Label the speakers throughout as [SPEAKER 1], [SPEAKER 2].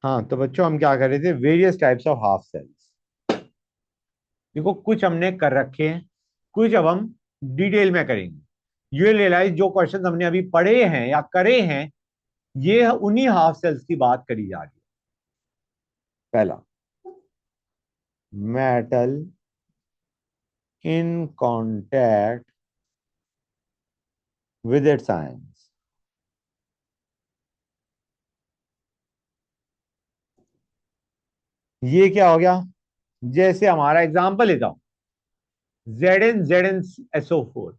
[SPEAKER 1] हाँ तो बच्चों हम क्या कर रहे थे, various types of half cells. देखो कुछ हमने कर रखे हैं, कुछ अब हम डिटेल में करेंगे। ये रियलाइज जो क्वेश्चन हमने अभी पढ़े हैं या करे हैं, ये उन्हीं हाफ सेल्स की बात करी जा रही है। पहला, metal in contact with its ions. ये क्या हो गया? जैसे हमारा एग्जांपल लेता हूं, ZnZnSO4।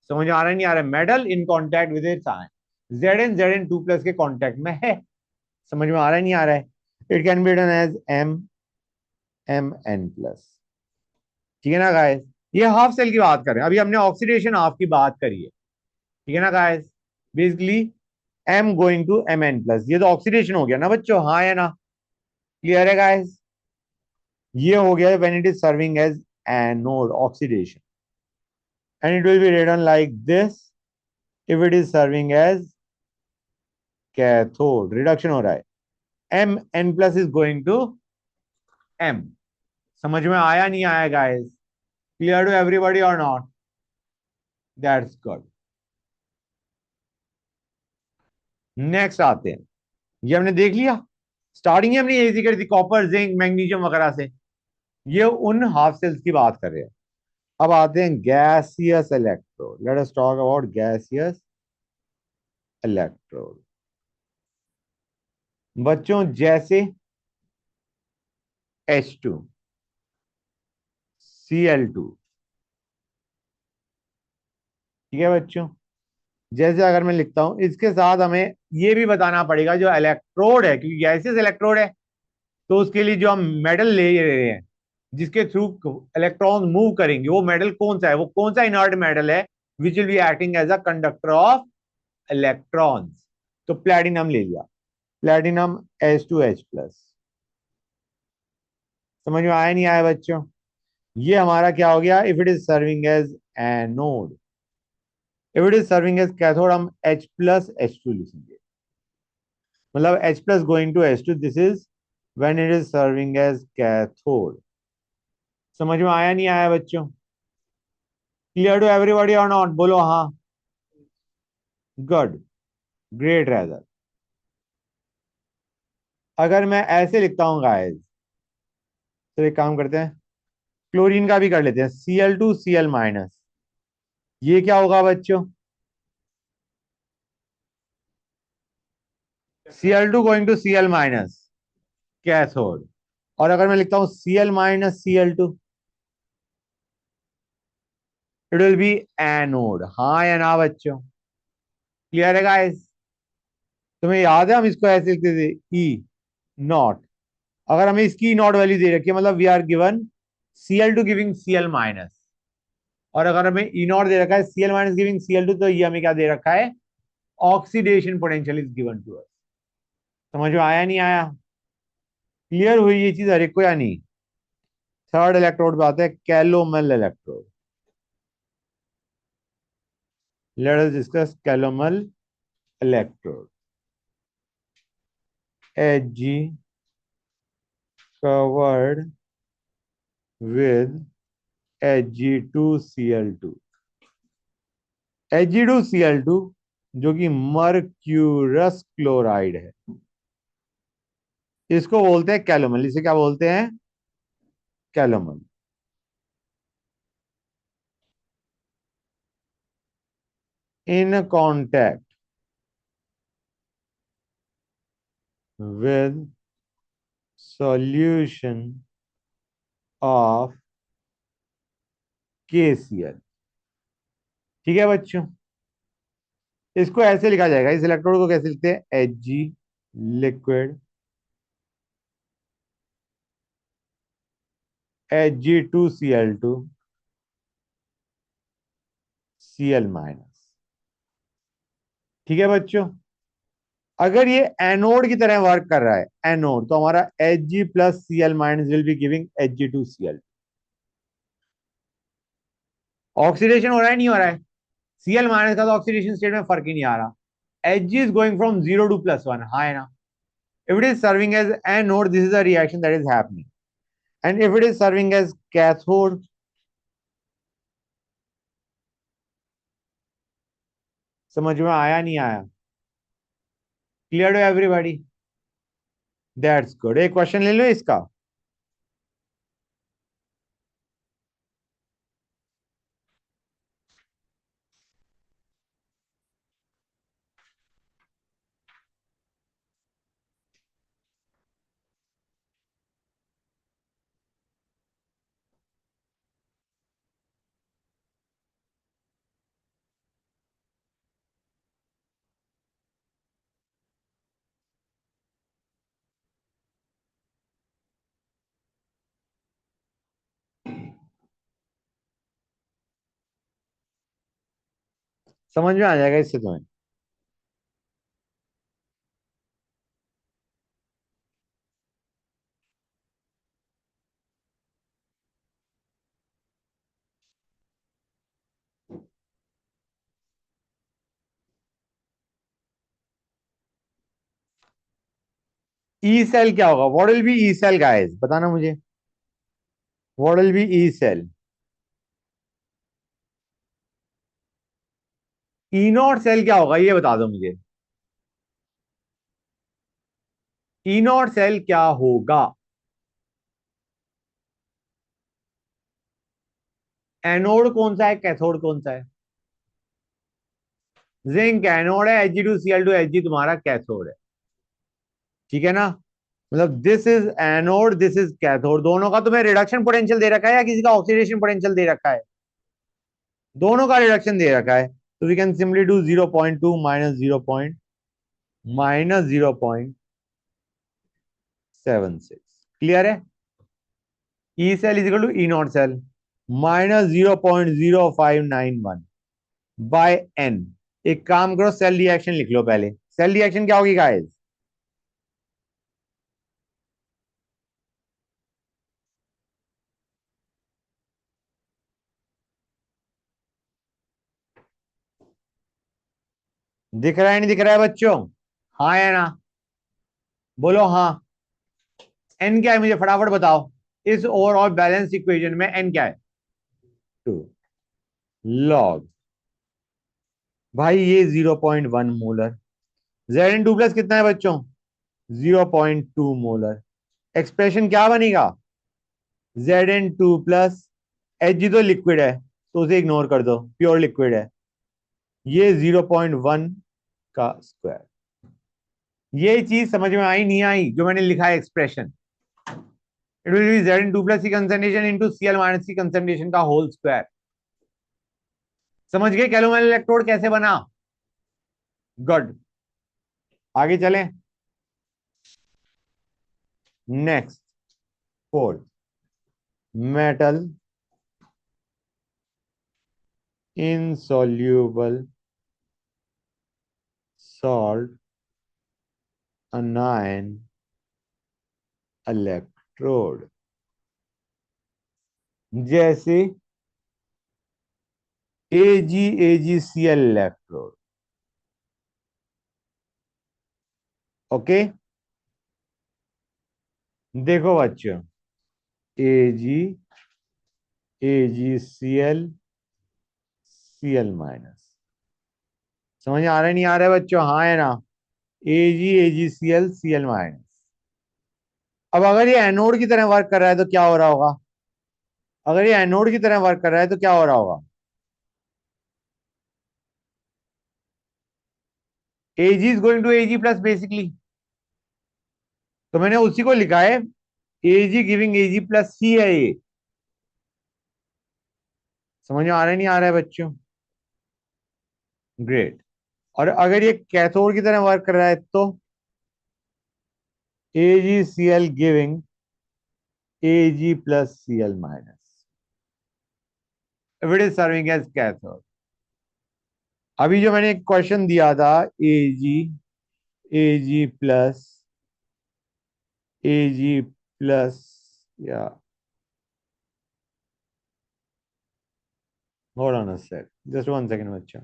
[SPEAKER 1] समझ में आ रहा है नहीं आ रहा है? Metal in contact with its ion, Zn Zn2+ के कांटेक्ट में है। समझ में आ रहा है नहीं आ रहा है? It can be written as MMN+। ठीक है ना गाइस? ये हाफ सेल की बात कर रहे हैं, अभी हमने ऑक्सीडेशन हाफ की बात करी है। ठीक है ना guys? Basically M going to Mn+, ये तो ऑक्सीडेशन हो गया ना बच्चों, हाँ या ना? क्लियर है गाइस? ये हो गया when it is serving as anode, oxidation. And it will be written like this if it is serving as cathode, reduction हो रहा है। Mn+ is going to M। समझ में आया नहीं आया गाइस? क्लियर टू एवरीबॉडी और नॉट? That's good. नेक्स्ट आते हैं, ये हमने देख लिया, स्टार्टिंग हमने यही जिक्र थी कॉपर जिंक मैग्नीशियम वगैरह से। ये उन हाफ सेल्स की बात कर रहे हैं। अब आते हैं gaseous electrode. Let us talk about gaseous electrode. बच्चों जैसे H2Cl2। ठीक है बच्चों? जैसे अगर मैं लिखता हूं, इसके साथ हमें ये भी बताना पड़ेगा जो इलेक्ट्रोड है, क्योंकि गैसियस इलेक्ट्रोड है, तो उसके लिए जो हम मेटल ले रहे हैं जिसके थ्रू इलेक्ट्रॉन मूव करेंगे, वो मेटल कौन सा है, वो कौन सा इनर्ट मेटल है which will be acting as a conductor of electrons? तो प्लेटिनम ले लिया, प्लेटिनम H2H+। समझ में आया नहीं आया बच्चों? ये हमारा क्या हो गया? If it is serving as anode, if it is serving as cathode, हम H+H2 लिखेंगे। मतलब H+H2, this is when it is serving as cathode. समझ में आया नहीं आया बच्चों? क्लियर टू एवरीबॉडी और नॉट? बोलो हाँ। गुड, ग्रेट रेजर। अगर मैं ऐसे लिखता हूं गाइस, तो एक काम करते हैं, क्लोरीन का भी कर लेते हैं, Cl2Cl-। ये क्या होगा बच्चों? Cl2 going to Cl-, cathode. और अगर मैं लिखता हूं Cl-Cl2, it will B anode. हाँ या ना बच्चों? क्लियर है गाइस? तुम्हें याद है हम इसको ऐसे लिखते थे, ई नॉट। अगर हमें इसकी ई नॉट वैल्यू दे रखी है, मतलब we are given Cl2 giving Cl-। और अगर हमें ई नॉट दे रखा है Cl- गिविंग Cl2, तो ये हमें क्या दे रखा है? Oxidation potential is given to us. समझ में आया नहीं आया? क्लियर हुई ये चीज हर एक को या नहीं? थर्ड इलेक्ट्रोड पे आते हैं, calomel electrode. Let us discuss calomel electrode. Hg covered with Hg2Cl2। Hg2Cl2 जो कि मर्क्यूरस क्लोराइड है, इसको बोलते हैं कैलोमल। इसे क्या बोलते हैं? Calomel. In contact with solution of KCl। ठीक है बच्चों? इसको ऐसे लिखा जाएगा, इस इलेक्ट्रोड को कैसे लिखते हैं? Hg liquid, Hg2Cl2 Cl-। ठीक है बच्चों? अगर ये एनोड की तरह वर्क कर रहा है, एनोड, तो हमारा Hg+Cl- will be giving Hg2Cl। Oxidation हो रहा है नहीं हो रहा है? Cl- का तो ऑक्सीडेशन स्टेट में फर्क ही नहीं आ रहा। Hg is going from 0 to +1, हाँ है ना? If it is serving as anode, this is a reaction that is happening. And if it is serving as cathode, समझ में आया नहीं आया? Clear to everybody? That's good. एक क्वेश्चन ले लो इसका. समझ में आ जाएगा इससे तुम्हें. ई सेल क्या होगा? What will be E cell guys? बताना मुझे. What will be E cell? E not cell क्या होगा ये बता दो मुझे. ई नॉट सेल क्या होगा? एनोड कौन सा है, कैथोड कौन सा है? जिंक एनोड है, Ag2Cl2 Hg तुम्हारा कैथोड है. ठीक है ना? मतलब this is anode, this is cathode. दोनों का तुम्हें रिडक्शन पोटेंशियल दे रखा है या किसी का ऑक्सीडेशन पोटेंशियल दे रखा है? दोनों का रिडक्शन दे रखा है. तो we can simply do 0.2 minus 0.76. Clear है? E cell is equal to E not cell minus 0.0591 by n. एक काम करो, सेल रिएक्शन लिख लो पहले. सेल रिएक्शन क्या होगी गाइस? दिख रहा है नहीं दिख रहा है बच्चों? हाँ या ना? बोलो हाँ. एन क्या है मुझे फटाफट बताओ. इस ओवरऑल बैलेंस इक्वेशन में एन क्या है? 2 लॉग. भाई ये 0.1 molar. Z N two plus कितना है बच्चों? 0.2 मोलर. एक्सप्रेशन क्या बनेगा? Z N two plus H G तो लिक्विड है तो उसे इग्नोर कर दो, प्योर लिक्विड है. ये 0.1 का स्क्वायर. ये चीज समझ में आई नहीं आई जो मैंने लिखा है expression? It will be Z N two plus की कंसंट्रेशन इंटू सीएल माइनस की कंसंट्रेशन का होल स्क्वायर. समझ गए कैलोमल इलेक्ट्रोड कैसे बना? गुड. आगे चलें. Next. Fourth. Metal insoluble salt anion electrode. जैसे AgAgCl इलेक्ट्रोड. ओके. देखो बच्चों, AgAgCl माइनस. समझ आ रहा है नहीं आ रहा है बच्चों? हाँ है ना? AgAgCl minus. अब अगर ये एनोड की तरह वर्क कर रहा है तो क्या हो रहा होगा? अगर ये एनोड की तरह वर्क कर रहा है तो क्या हो रहा होगा? Ag is going to Ag plus basically. तो मैंने उसी को लिखा है. Ag गिविंग Ag प्लस सी है ये. समझ में आ रहा है नहीं आ रहा है बच्चों? ग्रेट. और अगर ये कैथोड की तरह वर्क कर रहा है तो AgCl giving Ag plus Cl minus. If it is serving as cathode. अभी जो मैंने एक क्वेश्चन दिया था, Ag प्लस Ag प्लस या hold on a sec, just 1 second बच्चा.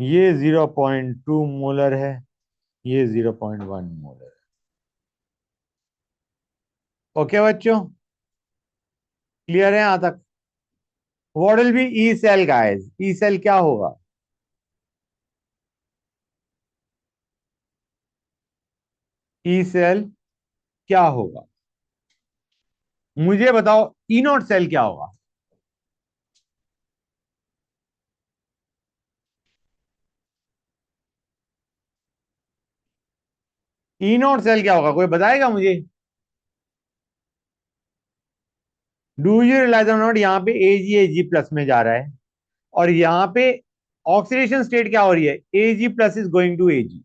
[SPEAKER 1] ये 0.2 मोलर है, ये 0.1 मोलर है। ओके बच्चों, क्लियर है यहां तक? What will be E cell guys? E cell क्या होगा? ई सेल क्या होगा? मुझे बताओ, ई नॉट सेल क्या होगा? ई नॉट सेल क्या होगा, कोई बताएगा मुझे? डू यू रियलाइज और नॉट, यहाँ पे एजी प्लस में जा रहा है, और यहाँ पे ऑक्सीडेशन स्टेट क्या हो रही है? AG plus is going to AG,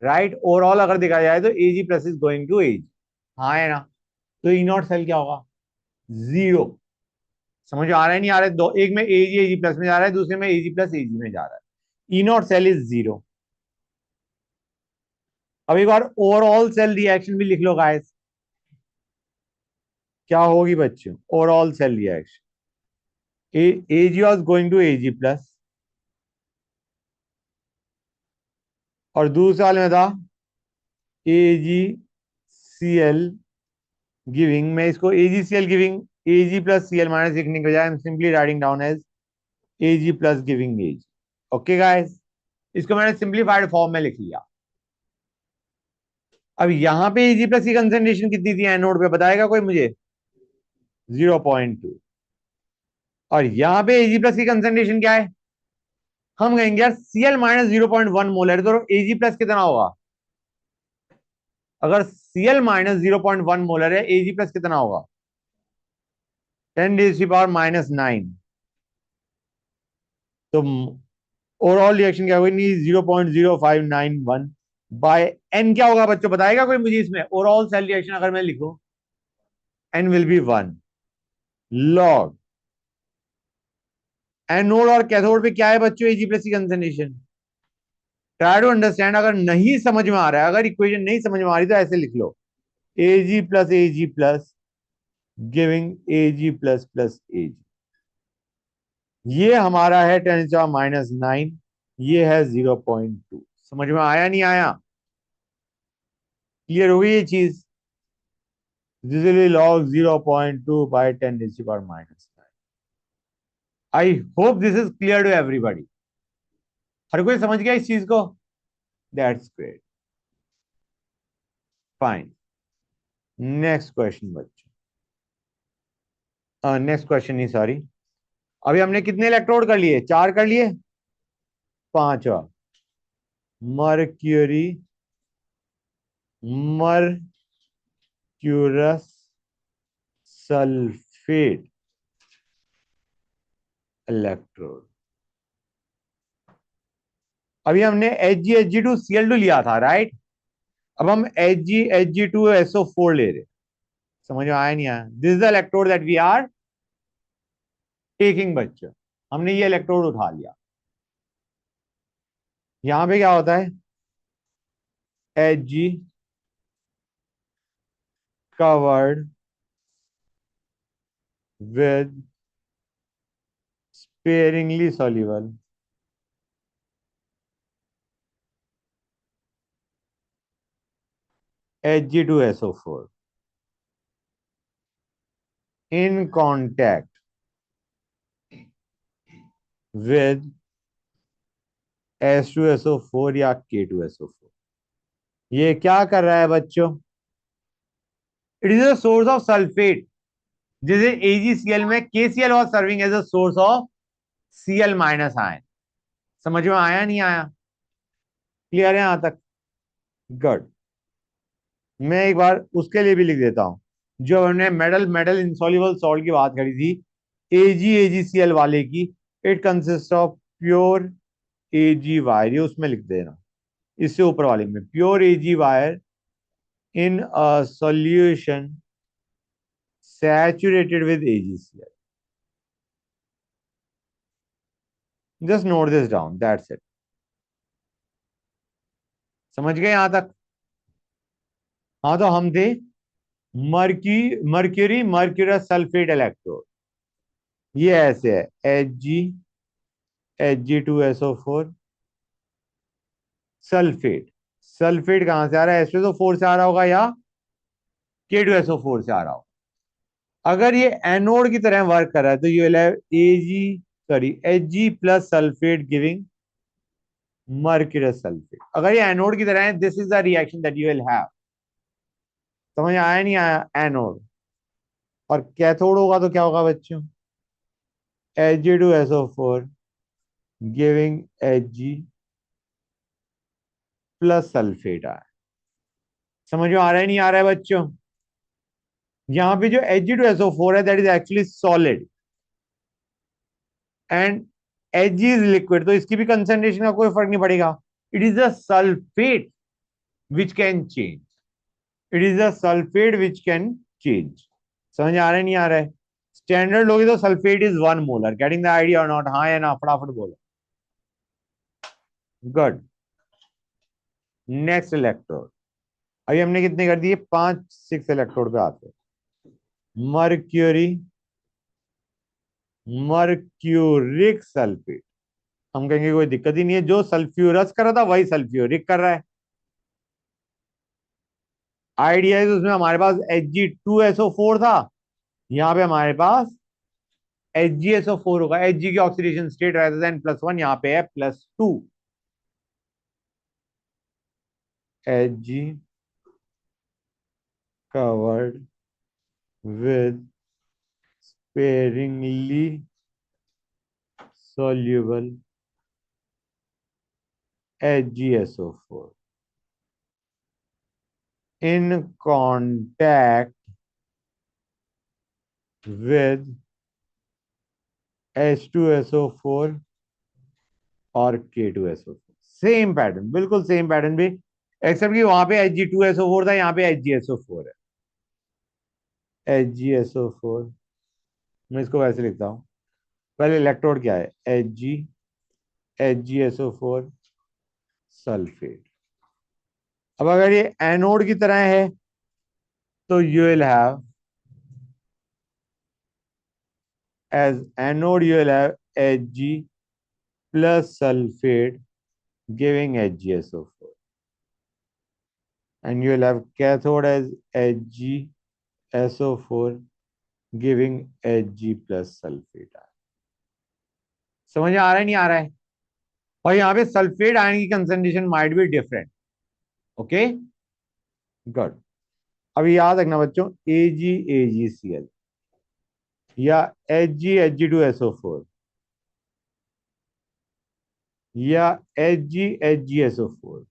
[SPEAKER 1] right? Overall अगर देखा जाए तो AG plus is going to AG, हाँ है ना? तो ई नॉट सेल क्या होगा? जीरो। समझ में आ रहा है नहीं आ रहा है? दो, एक में एजी एजी प्लस में जा रहा है, दूसरे में एजी प्लस एजी में जा रहा है। ई नॉट सेल इज जीरो। अब एक बार ओवरऑल सेल रिएक्शन भी लिख लो गाइस। क्या होगी बच्चों overall cell reaction? A G was going to A G plus, और दूसरे वाले में था एजी सी एल गिविंग। मैं इसको A G C L giving A G plus C L minus लिखने के बजाय I am simply writing down as A G plus giving A G. Okay guys, इसको मैंने सिंप्लीफाइड फॉर्म में लिख लिया। अब यहां पे एजी प्लस की कंसेंट्रेशन कितनी थी एनोड पे, बताएगा कोई मुझे? 0.2। और यहां पे एजी प्लस की कंसेंट्रेशन क्या है? हम कहेंगे यार सीएल माइनस 0.1 मोल है, तो एजी प्लस कितना होगा? अगर सीएल माइनस 0.1 मोलर है, एजी प्लस कितना होगा? 10⁻⁻⁹ तो ओवरऑल रिएक्शन क्या होगी? 0.0591 बाय एन क्या होगा बच्चों, बताएगा कोई मुझे? इसमें ओवरऑल सेल रिएक्शन अगर मैं लिखूं, n will be 1 log anode और कैथोड पे क्या है बच्चों? एजी प्लस की कंसंट्रेशन। Try to understand. अगर नहीं समझ में आ रहा है, अगर इक्वेशन नहीं समझ में आ रही, तो ऐसे लिख लो, एजी plus giving A G plus plus एजी। ये हमारा है 10⁻⁹ ये है 0.2। समझ में आया नहीं आया? क्लियर हो गई ये चीज? This log 0.2 by 10⁻⁹ I hope this is clear to everybody. हर कोई समझ गया इस चीज को? That's great, fine. Next question बच्चों, नेक्स्ट क्वेश्चन नहीं सॉरी। अभी हमने कितने इलेक्ट्रोड कर लिए? 4 कर लिए। पांचवा, मर्क्यूरी मर्क्यूरस सल्फेट इलेक्ट्रोड। अभी हमने Hg Hg2Cl2 लिया था, राइट? अब हम Hg Hg2SO4 ले रहे। समझ में आया नहीं आया? This is the electrode that we are taking बच्चों। हमने ये इलेक्ट्रोड उठा लिया। यहां पे क्या होता है? Hg covered with sparingly soluble Hg2SO4 in contact with H2SO4 या K2SO4। ये क्या कर रहा है बच्चों? It is a source of sulphate. जैसे AgCl में KCl was serving as a source of Cl minus ion. समझ में आया नहीं आया? क्लियर है यहां तक? गुड। मैं एक बार उसके लिए भी लिख देता हूं, जो हमने मेटल मेटल इंसॉल्युबल सॉल्ट की बात करी थी, AgAgCl वाले की। It consist of pure Ag wire, ये उसमें लिख देना, इससे ऊपर वाले में pure Ag wire in a solution saturated with AgCl। Just note this down, that's it. समझ गए यहां तक? हाँ, तो हम थे मर्क्यूरी मर्क्यूरस सल्फेट इलेक्ट्रोड। ये ऐसे है, Hg Hg2SO4 सल्फेट। सल्फेट कहां से आ रहा है? H2SO4 से आ रहा होगा या K2SO4 से आ रहा होगा। अगर ये एनोड की तरह वर्क कर रहा है तो you will have Ag+ sulphate giving mercurous sulphate. अगर ये एनोड की तरह है, this is the reaction that you will have. समझ आया नहीं आया? एनोड। और कैथोड होगा तो क्या होगा बच्चों? Ag2SO4 गिविंग Ag+ सल्फेट आया। समझ में आ रहा है नहीं आ रहा है बच्चों? यहां पे जो Ag2SO4 है that is actually solid and Ag is liquid, तो इसकी भी कंसंट्रेशन का कोई फर्क नहीं पड़ेगा। It is a sulphate which can change. It is a sulphate which can change. समझ आ रहा है नहीं आ रहा है? स्टैंडर्ड लोगे तो sulphate is 1 molar. Getting the idea और नॉट? हाँ या ना? फटाफट बोलो। गुड। Next electrode. अभी हमने कितने कर दिए? 5 6 इलेक्ट्रोड पे आते हैं। Mercury, mercuric sulphate. हम कहेंगे कोई दिक्कत ही नहीं है, जो सल्फ्यूरस कर रहा था वही सल्फ्यूरिक कर रहा है। आइडिया है, उसमें हमारे पास Hg2SO4 था, यहाँ पे हमारे पास HgSO4 होगा। Hg की ऑक्सीडेशन स्टेट रहता देन +1, यहाँ पे है +2। Hg covered with sparingly soluble HgSO4 in contact with H2SO4 और K2SO4। सेम पैटर्न, बिल्कुल सेम पैटर्न भी, एक्सेप्ट कि वहां पे Hg2SO4 था, यहाँ पे HgSO4 है। HgSO4, मैं इसको वैसे लिखता हूँ। पहले इलेक्ट्रोड क्या है? HgSO4 sulphate. अब अगर ये एनोड की तरह है तो you will have as anode you will have Hg+ sulphate giving HgSO4, and you will have cathode as HgSO4 giving Hg+ sulphate. समझ में आ रहा है नहीं आ रहा है? और यहाँ पे सल्फेट आयन की concentration might be different. Okay, good. अभी याद रखना बच्चों, AgAgCl या Hg Hg2SO4 या HgHgSO4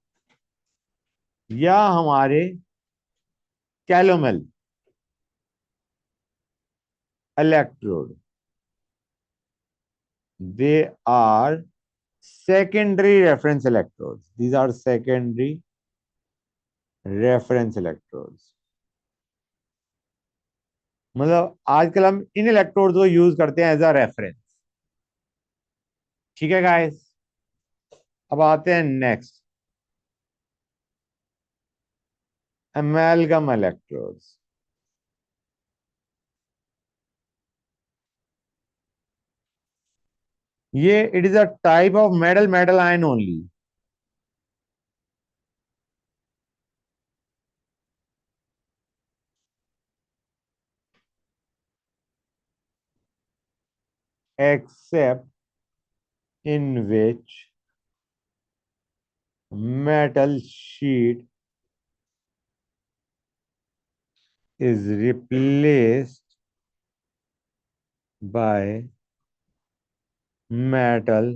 [SPEAKER 1] या हमारे calomel electrode, they are secondary reference electrodes. These are secondary reference electrodes. मतलब आजकल हम इन इलेक्ट्रोड्स को यूज करते हैं एज अ रेफरेंस। ठीक है गाइस? अब आते हैं नेक्स्ट, amalgam electrodes। ये it is a type of metal metal ion only. Except in which metal sheet is replaced by metal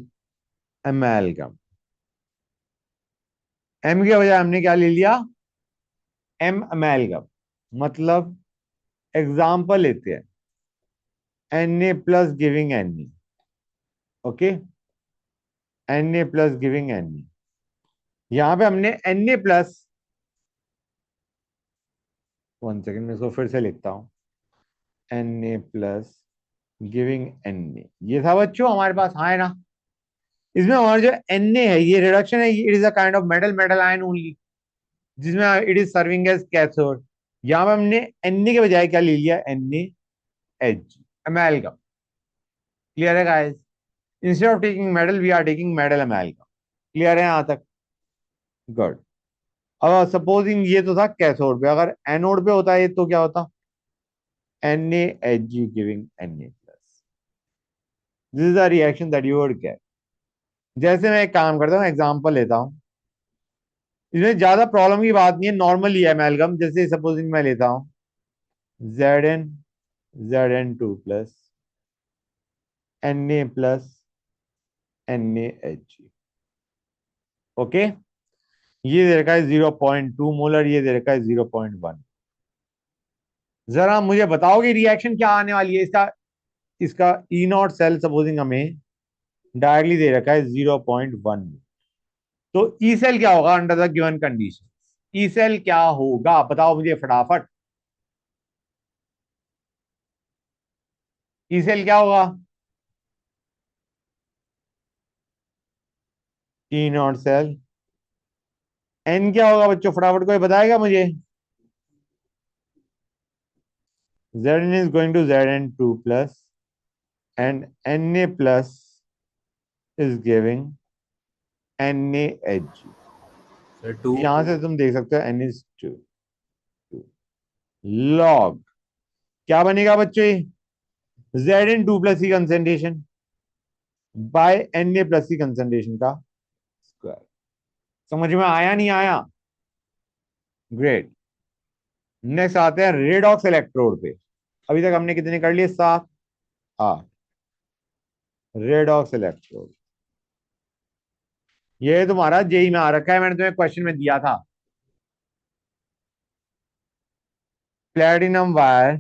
[SPEAKER 1] amalgam। M के बजाय हमने क्या ले लिया? M amalgam. मतलब एग्जाम्पल लेते हैं, Na+ giving Ne। Okay, Na+ giving Ne। यहां पे हमने Na+, 1 सेकेंड में इसको फिर से लिखता हूं, Na+ गिविंग Ne, ये था बच्चों हमारे पास। हाँ है ना? इसमें हमारा जो Na है ये रिडक्शन है, it is a kind of metal metal ion only, जिसमें it is serving as cathode. यहां पे हमने Na के बजाय क्या ले लिया? NaHg, amalgam. क्लियर है guys? Instead of taking metal we are taking metal amalgam. Clear है यहां तक? गुड। अब सपोजिंग ये तो था कैथोड पे, अगर एनोड पे होता है तो क्या होता? NaHg giving Na plus. This is the reaction that you would get. जैसे मैं एक काम करता हूँ, एग्जांपल लेता हूँ। इसमें ज्यादा प्रॉब्लम की बात नहीं है, नॉर्मल ही है एमेल्गम। जैसे सपोजिंग मैं लेता हूँ Zn two plus Na plus NaHg। Okay, ये दे रखा है 0.2 मोलर, ये दे रखा है 0.1। जरा मुझे बताओगे रिएक्शन क्या आने वाली है इसका? इसका ई नॉट सेल सपोजिंग हमें डायरेक्टली दे रखा है 0.1। तो ई सेल क्या होगा under the given condition? E cell क्या होगा बताओ मुझे फटाफट। ई सेल क्या होगा? ई नॉट सेल। एन क्या होगा बच्चों, फटाफट कोई बताएगा मुझे? Zn is going to Zn2 plus and Na plus is giving NaHg।
[SPEAKER 2] Sir two.
[SPEAKER 1] यहां से तुम देख सकते हो N is 2। लॉग क्या बनेगा बच्चों ये? Zn2 प्लस की कंसेंट्रेशन बाय Na प्लस की कंसेंट्रेशन का स्क्वायर। समझ में आया नहीं आया? ग्रेट। नेक्स्ट आते हैं रेडॉक्स इलेक्ट्रोड पे। अभी तक हमने कितने कर लिए? 7, 8। रेडॉक्स इलेक्ट्रोड, ये तुम्हारा जेई में आ रखा है, मैंने तुम्हें क्वेश्चन में दिया था। Platinum wire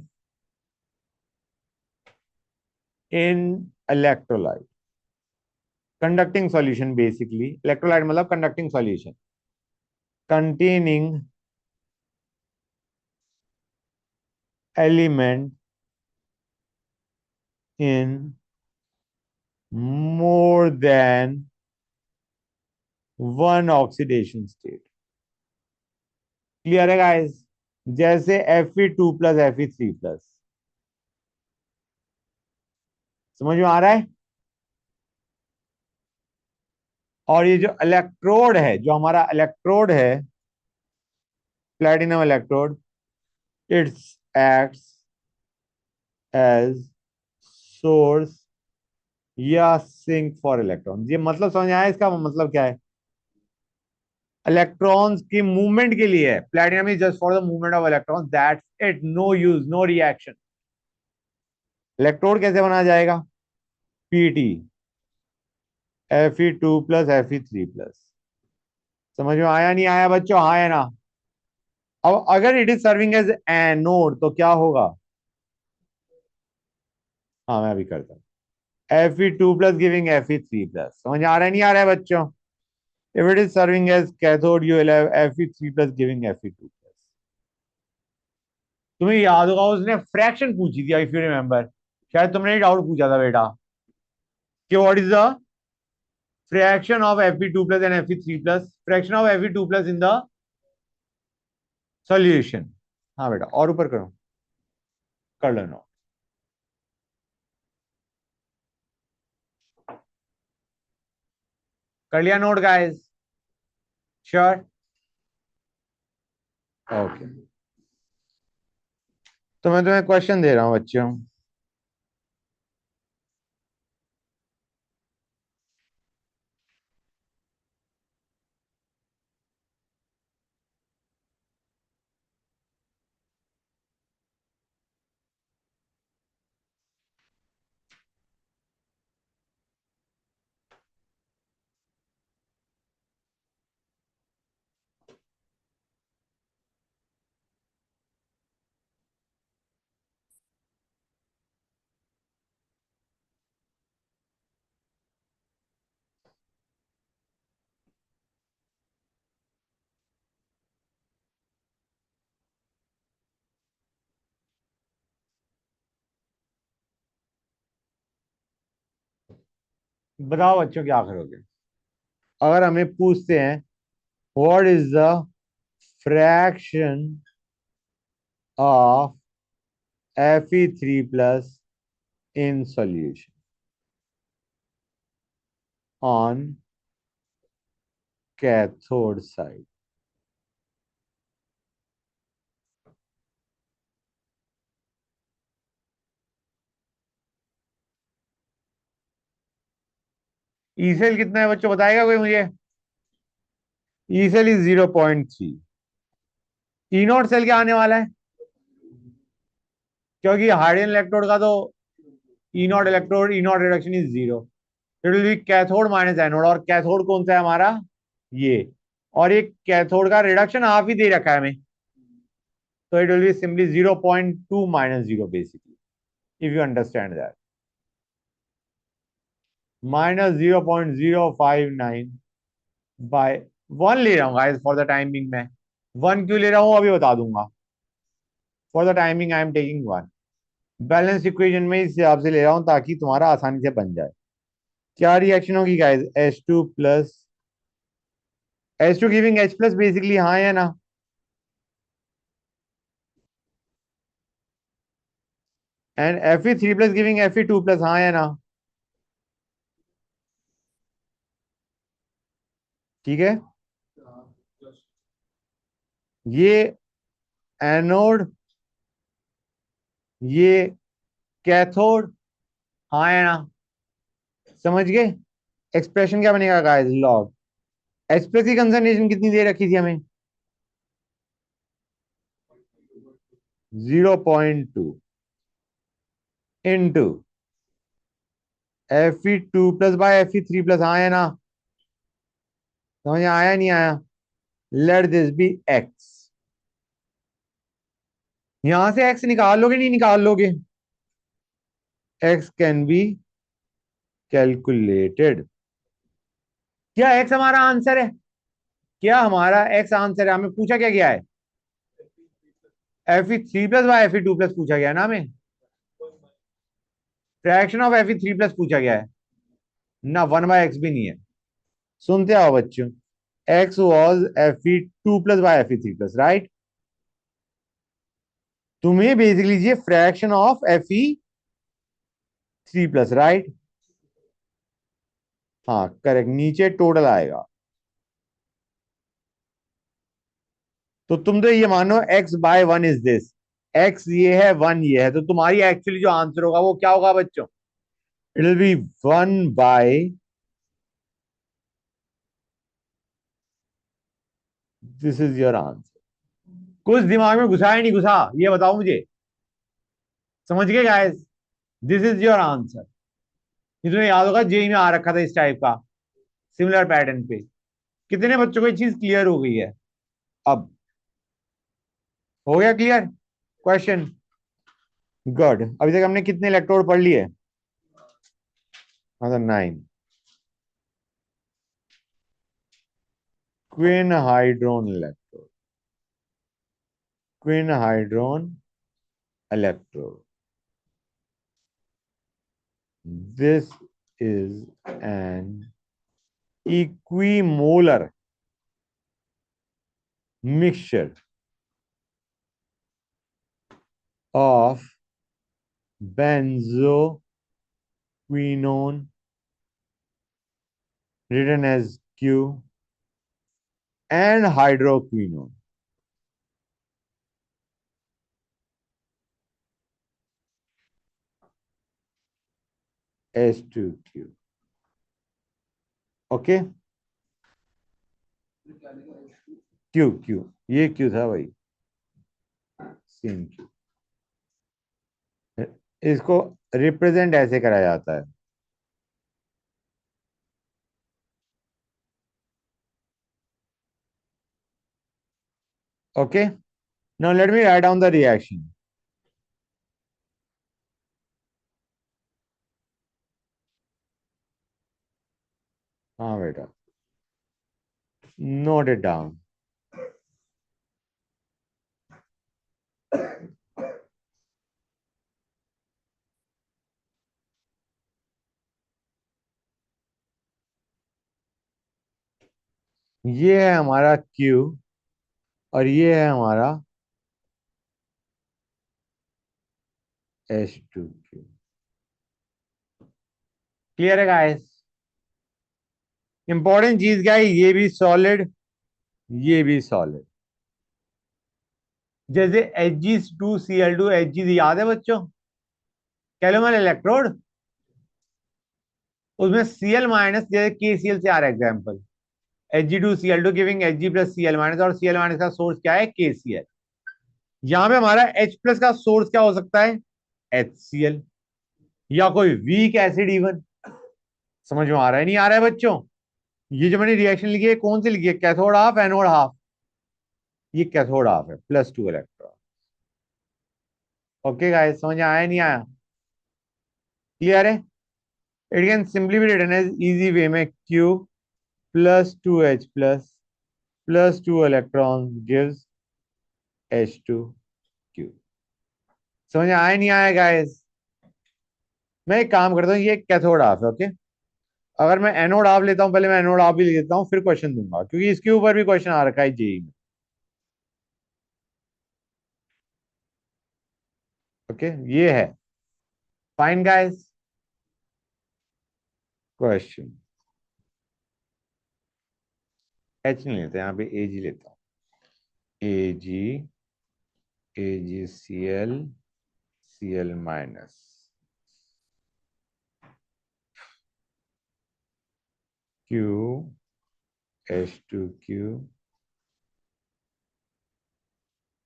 [SPEAKER 1] in electrolyte conducting solution. Basically electrolyte मतलब conducting solution containing element in more than one oxidation state. Clear है गाइस? जैसे Fe2 प्लस Fe3 प्लस। समझ में आ रहा है? और ये जो इलेक्ट्रोड है, जो हमारा इलेक्ट्रोड है, platinum electrode, it's acts as source या सिंक फॉर इलेक्ट्रॉन। ये मतलब समझ आया? इसका मतलब क्या है? इलेक्ट्रॉन्स की मूवमेंट के लिए है। Platinum is just for the movement of electrons, that's it. No use, no reaction. Electrode कैसे बनाया जाएगा? Pt Fe2 plus Fe3 plus. समझ में आया नहीं आया बच्चों? हाँ या ना? अब अगर it is serving as anode तो क्या होगा? हाँ मैं अभी करता हूँ। Fe2 plus giving Fe3 plus. समझ आ रहा है नहीं आ रहा है बच्चों? If it is serving as cathode you will have Fe3 plus giving Fe2 plus. तुम्हें याद होगा उसने फ्रैक्शन पूछी थी, इफ यू रिमेंबर। शायद तुमने डाउट पूछा था बेटा कि what is the fraction of Fe2 plus and Fe3 plus, fraction of Fe2 plus in the solution. हाँ बेटा, और ऊपर करो, कर लेना। कर लिया नोट गाइस? श्योर? ओके, तो मैं तुम्हें क्वेश्चन दे रहा हूं बच्चों। बताओ बच्चों क्या करोगे अगर हमें पूछते हैं what is the fraction of Fe3 plus in solution? On cathode side. E cell कितना है बच्चों, बताएगा कोई मुझे? E cell is 0.3। E not cell क्या आने वाला है? क्योंकि हाइड्रोजन इलेक्ट्रोड का तो E naught electrode, E naught reduction is zero. It will be cathode minus anode, और कैथोड कौन सा है हमारा? ये। और ये कैथोड का रिडक्शन हाफ ही दे रखा है हमें, तो it will be simply 0.2 minus zero basically, if you understand that. Minus 0.059 by one ले रहा हूँ गाइस फॉर द टाइमिंग में। वन क्यों ले रहा हूँ अभी बता दूंगा। For the timing I am taking one. Balance equation में इस हिसाब से ले रहा हूँ ताकि तुम्हारा आसानी से बन जाए। क्या रिएक्शन होगी guys? H2 giving H plus basically, हाँ या ना? And Fe3 plus giving Fe2 plus, हाँ या ना? ठीक है। ये एनोड, ये कैथोड, हाँ या ना? समझ गए? एक्सप्रेशन क्या बनेगा गाइस? लॉग H प्लस की कंसंट्रेशन कितनी दे रखी थी हमें? 0.2 into Fe2 plus by Fe3 plus, हाँ या ना? समझ आया नहीं आया? Let this be X. यहां से एक्स निकाल लोगे नहीं निकाल लोगे? X can be calculated. क्या एक्स हमारा आंसर है? क्या हमारा एक्स आंसर है? हमें पूछा क्या गया है? Fe3 plus by Fe2 plus पूछा गया है ना हमें। फ्रैक्शन ऑफ Fe3 प्लस पूछा गया है ना, वन बाय एक्स भी नहीं है। सुनते आओ बच्चों, x was Fe2 plus by Fe3 plus, right? तुम्हें बेसिकली ये fraction of Fe3 plus, right? हाँ करेक्ट, नीचे टोटल आएगा। तो तुम तो ये मानो x by one is this, x ये है, वन ये है, तो तुम्हारी एक्चुअली जो आंसर होगा वो क्या होगा बच्चों? It will B one by, this is your answer. कुछ दिमाग में घुसा है नहीं घुसा, ये बताओ मुझे। समझ गए guys? This is your answer. ये तुम्हें याद होगा जेई में आ रखा था इस टाइप का, सिमिलर पैटर्न पे। कितने बच्चों को ये चीज क्लियर हो गई है अब? हो गया क्लियर क्वेश्चन? गुड। अभी तक हमने कितने इलेक्ट्रोड पढ़ लिए? मतलब 9। Quinhydrone electrode, quinhydrone electrode, this is an equimolar mixture of benzoquinone, written as Q, and hydroquinone, H2Q. Okay, Q Q, ये क्यू था भाई, सेम क्यू। इसको रिप्रेजेंट ऐसे करा जाता है। Okay, now let me write down the reaction. हाँ बेटा, नोट इट डाउन। ये है हमारा Q, और ये है हमारा H2Q। क्लियर है गाइस? इंपॉर्टेंट चीज क्या है, ये भी सॉलिड, ये भी सॉलिड। जैसे Hg2Cl2, Hg याद है बच्चों, कैलोमल इलेक्ट्रोड, उसमें Cl माइनस, जैसे KCl से आ रहा है example, Hg2Cl2 giving Hg plus Cl minus, और Cl माइनस का सोर्स क्या है, KCl। यहां पे हमारा H प्लस का सोर्स क्या हो सकता है, HCl, या कोई वीक एसिड इवन। समझ में आ रहा है नहीं आ रहा है बच्चों? ये जो मैंने रिएक्शन लिखी है कौन सी लिखी है, कैथोड हाफ एनोड हाफ, ये कैथोड हाफ है, +2 इलेक्ट्रॉन। ओके गाइस, समझ में आया नहीं आया, क्लियर है? It can simply be written as easy way में, Q +2H +2 electron gives H2Q। समझ में आया नहीं आया गाइस? मैं एक काम करता हूँ, ये कैथोड हाफ है, ओके। अगर मैं एनोड हाफ लेता हूँ, पहले मैं एनोड हाफ भी लिख देता हूँ, फिर क्वेश्चन दूंगा, क्योंकि इसके ऊपर भी क्वेश्चन आ रखा है जेई में। ओके, ये है फाइन गाइस। क्वेश्चन, एच नहीं लेते यहाँ पे, Ag लेता हूँ। Ag, Cl minus, Q H2Q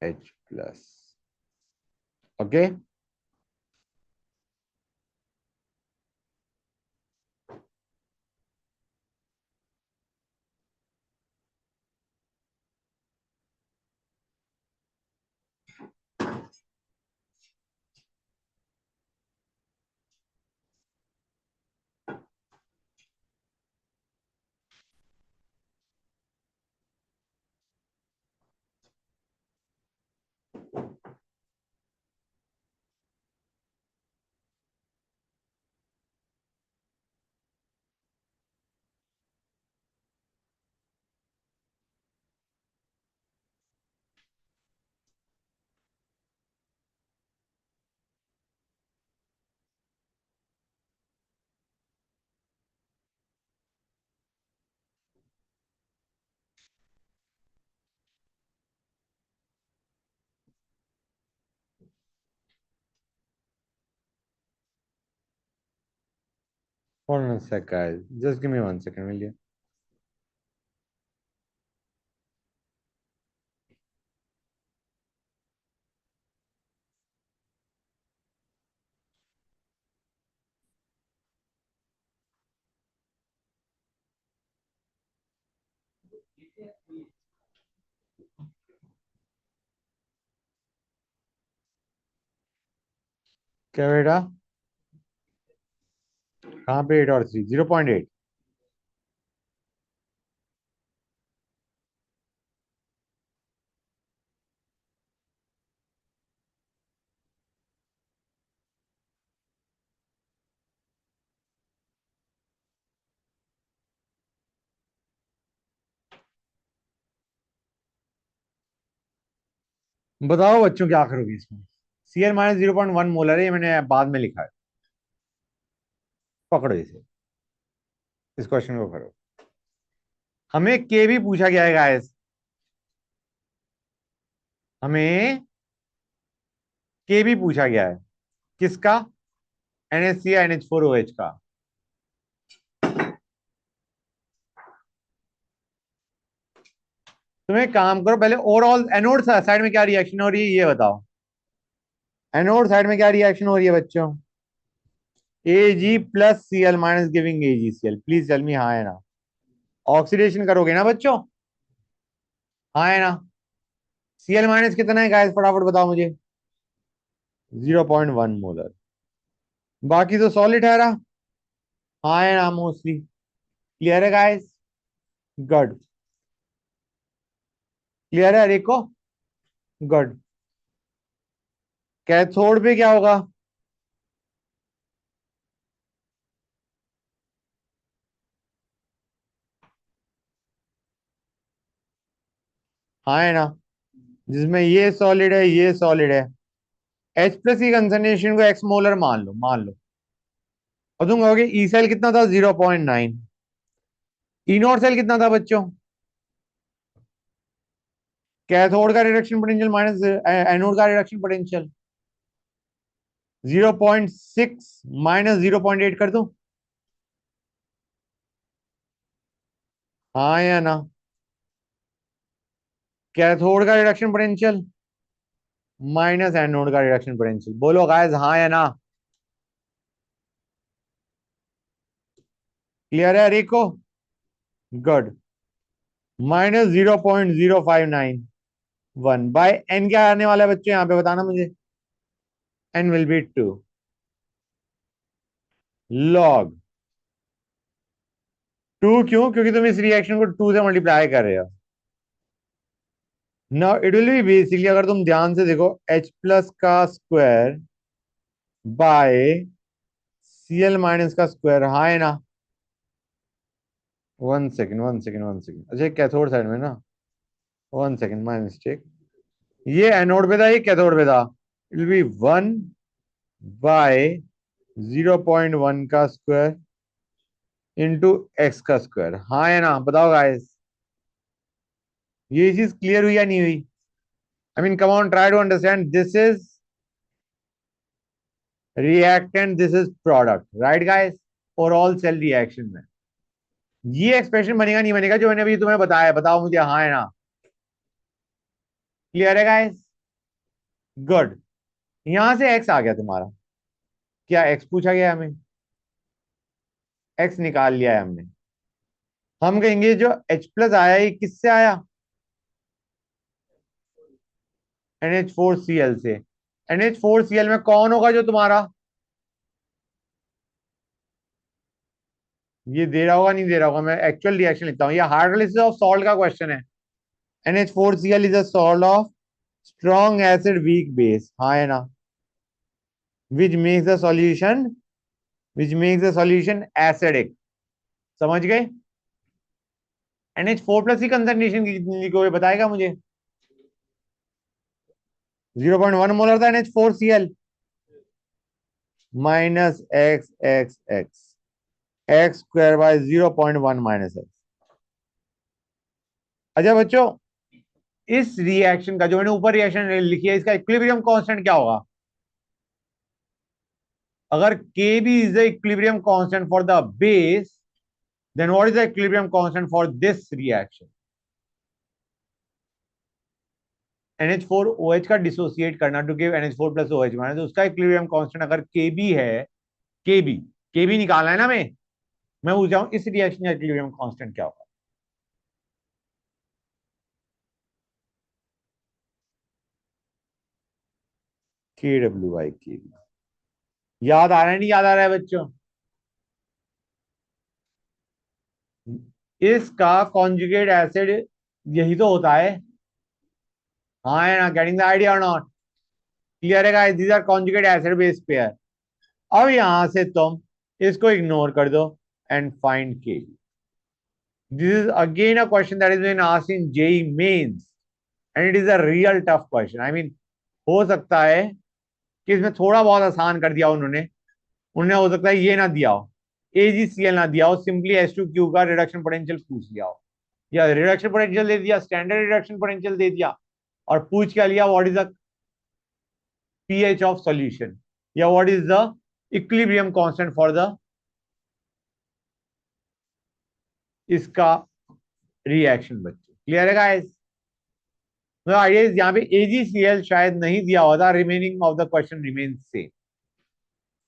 [SPEAKER 1] H plus. Okay, hold on a sec guys, just give me 1 second, will you? क्या बेटा, कहाँ पे 8 और 3, 0.8? बताओ बच्चों क्या करोगे इसमें। Cl-0.1 मोलर है, ये मैंने बाद में लिखा है। पकड़ो इसे, इस क्वेश्चन को करो। हमें के भी पूछा गया है गाइस, हमें के भी पूछा गया है, किसका, NH3 या NH4OH का। तुम एक काम करो, पहले ओवरऑल एनोड साइड में क्या रिएक्शन हो रही है ये बताओ। एनोड साइड में क्या रिएक्शन हो रही है बच्चों, Ag+Cl minus giving AgCl, please tell me, हाँ है ना? ऑक्सीडेशन करोगे ना बच्चों, हाँ है ना? Cl माइनस कितना है गाइस, फटाफट बताओ मुझे। 0.1 मोलर, बाकी तो सॉलिड है रहा, हाँ है ना मोस्टली। क्लियर है गाइस, गुड, क्लियर है हर एक को, गुड। कैथोड पे क्या होगा, हाँ है ना? जिसमें ये सॉलिड है, ये सॉलिड है, H प्लस की कंसंट्रेशन को एक्स मोलर मान लो, और तुम कहोगे ई सेल कितना था, 0.9। ई नॉट सेल कितना था बच्चों? कैथोड का रिडक्शन पोटेंशियल माइनस एनोड का रिडक्शन पोटेंशियल 0.6 माइनस 0.8 कर दूं? हाँ या ना? कैथोड का रिडक्शन पोटेंशियल माइनस एनोड का रिडक्शन पोटेंशियल, बोलो गाइस हाँ या ना? क्लियर है Rico? Good. Minus 0.0591 by n क्या आने वाला है बच्चों यहाँ पे बताना मुझे? N will be 2 log 2। क्यों? क्योंकि तुम इस रिएक्शन को 2 से मल्टीप्लाई कर रहे हो। Now it will B basically, अगर तुम ध्यान से देखो, H प्लस का स्क्वायर बाय Cl माइनस का स्क्वायर, हाँ है ना? One second one second one second, अच्छा कैथोड साइड में ना, वन सेकेंड माई मिस्टेक। ये एनोड पे था, ये कैथोड पे था। इट विल बी 1 बाय 0.1 का स्क्वायर इंटू एक्स का स्क्वायर, हाँ है ना? बताओ गाइस, ये चीज क्लियर हुई या नहीं हुई? I mean come on, try to understand. This is reactant, this is product, right guys? और ऑल सेल रिएक्शन में ये एक्सप्रेशन बनेगा नहीं बनेगा जो मैंने अभी तुम्हें बताया? बताओ मुझे हाँ है ना? क्लियर है गाइस? गुड। यहां से एक्स आ गया तुम्हारा। क्या एक्स पूछा गया हमें? एक्स निकाल लिया है हमने। हम कहेंगे जो H प्लस आया ये किससे आया? NH4Cl से। NH4Cl में कौन होगा जो तुम्हारा? ये दे रहा होगा नहीं दे रहा होगा, मैं एक्चुअल रिएक्शन लिखता हूँ, ये हाइड्रोलिसिस ऑफ सॉल्ट का क्वेश्चन है। NH4Cl is a salt of strong acid weak base, हाँ है ना? Which makes the solution, which makes the solution acidic. समझ गए? NH4 प्लस की कंसंट्रेशन कितनी लिखोगे बताएगा मुझे? 0.1 मोलर था NH4Cl, minus x x x, x square by 0.1 minus x. अच्छा बच्चों, इस रिएक्शन का जो मैंने ऊपर रिएक्शन लिखी है, इसका इक्विलिब्रियम कांस्टेंट क्या होगा? अगर Kb is the equilibrium constant for the base, then what is the equilibrium constant for this reaction? NH4OH का डिसोसिएट करना to give NH4 plus OH minus, तो उसका इक्विलिब्रियम कांस्टेंट अगर Kb है, Kb, Kb निकालना है ना मैं पूछ रहा हूं इस रिएक्शन का इक्विलिब्रियम कांस्टेंट क्या होगा? KW/Kb। याद आ रहा है नहीं याद आ रहा है बच्चों? इसका कॉन्जुगेट एसिड यही तो होता है, हाँ है ना? गेटिंग द आइडिया और नॉट? क्लियर है guys? These are conjugate acid base pair. अब यहां से तुम इसको इग्नोर कर दो and find K. This is again a question that is been asked in JEE Mains and it is a real tough question. I mean हो सकता है कि इसमें थोड़ा बहुत आसान कर दिया उन्होंने, उन्हें हो सकता है ये ना दिया हो, AgCl ना दिया हो, सिंपली H2Q का रिडक्शन पोटेंशियल पूछ लिया हो, या रिडक्शन पोटेंशियल दे दिया, स्टैंडर्ड रिडक्शन पोटेंशियल दे दिया, और पूछ क्या लिया, what is the pH of solution, या what is the equilibrium constant for the इसका रिएक्शन। बच्चों क्लियर है गाइस? मतलब आइडिया यहाँ पे AgCl शायद नहीं दिया हुआ था, remaining of the question remain same,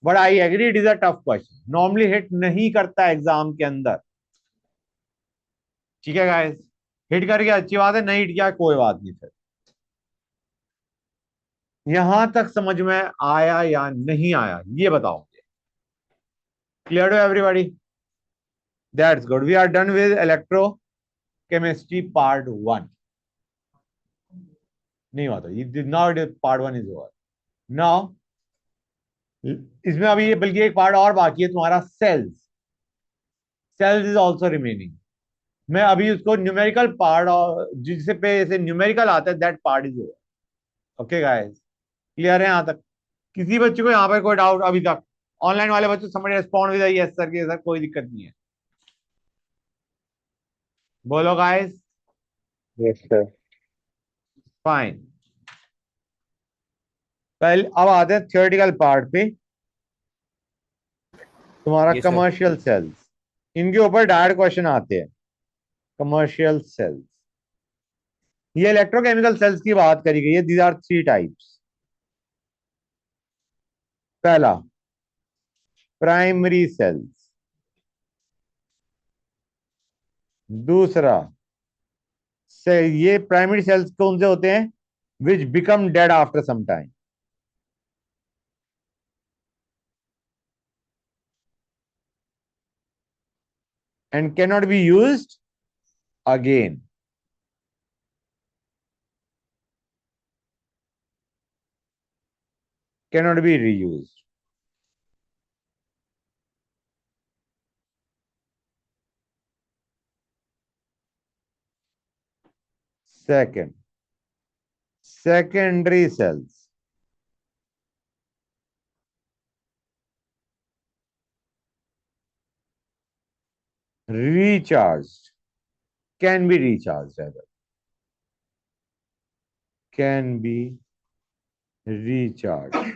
[SPEAKER 1] but I agree it is a tough question, normally hit नहीं करता एग्जाम के अंदर। ठीक है गाइस? हिट कर गया अच्छी बात है, नहीं हिट किया कोई बात नहीं। फिर यहां तक समझ में आया या नहीं आया ये बताओ मुझे? Clear to everybody? That's good, we are done with electrochemistry part 1। नहीं हुआ तो now part 1 is over. Now इसमें अभी ये बल्कि एक पार्ट और बाकी है तुम्हारा, cells. Cells is also remaining. मैं अभी उसको न्यूमेरिकल पार्ट, और जिससे पे से न्यूमेरिकल आता है, that part is over. Okay guys? Clear है यहां तक? किसी बच्चे को यहाँ पे कोई डाउट अभी तक? ऑनलाइन वाले बच्चे समझ, रिस्पॉन्ड विद यस सर के सर, कोई दिक्कत नहीं है। बोलो गाइस।
[SPEAKER 2] Yes sir.
[SPEAKER 1] फाइन। पहले अब आते हैं थियोरेटिकल पार्ट पे। तुम्हारा
[SPEAKER 2] यस सर।
[SPEAKER 1] कमर्शियल सेल्स, इनके ऊपर डायरेक्ट क्वेश्चन आते हैं। कमर्शियल सेल्स, ये इलेक्ट्रोकेमिकल सेल्स की बात करी गई है। These are three types. पहला, प्राइमरी सेल्स। दूसरा से, ये प्राइमरी सेल्स कौन से होते हैं? Which become dead after some time and can not be used again. Can not be reused. Second, secondary cells, recharged, can be recharged rather, can be recharged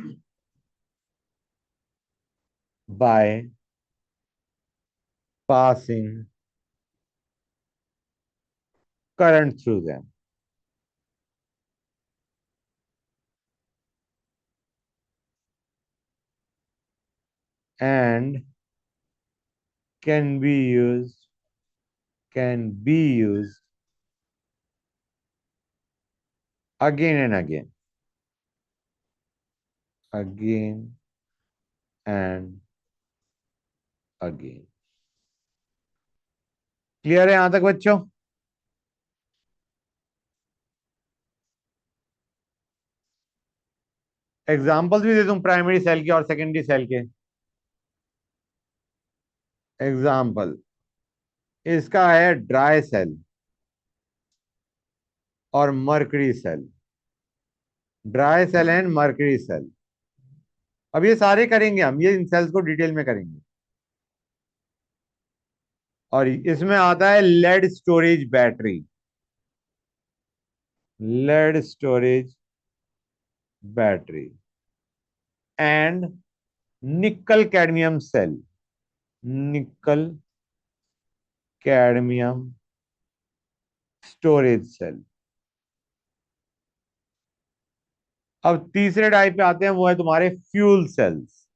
[SPEAKER 1] by passing current through them, and can be used, can be used again and again, again and again. Clear है यहां तक बच्चों? Examples भी दे दूं primary cell के और secondary cell के। Example इसका है ड्राई सेल और mercury cell. Dry cell and mercury cell. अब ये सारे करेंगे हम, ये इन सेल्स को डिटेल में करेंगे। और इसमें आता है lead storage battery. Lead storage battery and nickel cadmium cell. Nickel cadmium storage cell. अब तीसरे टाइप पे आते हैं, वो है तुम्हारे fuel cells.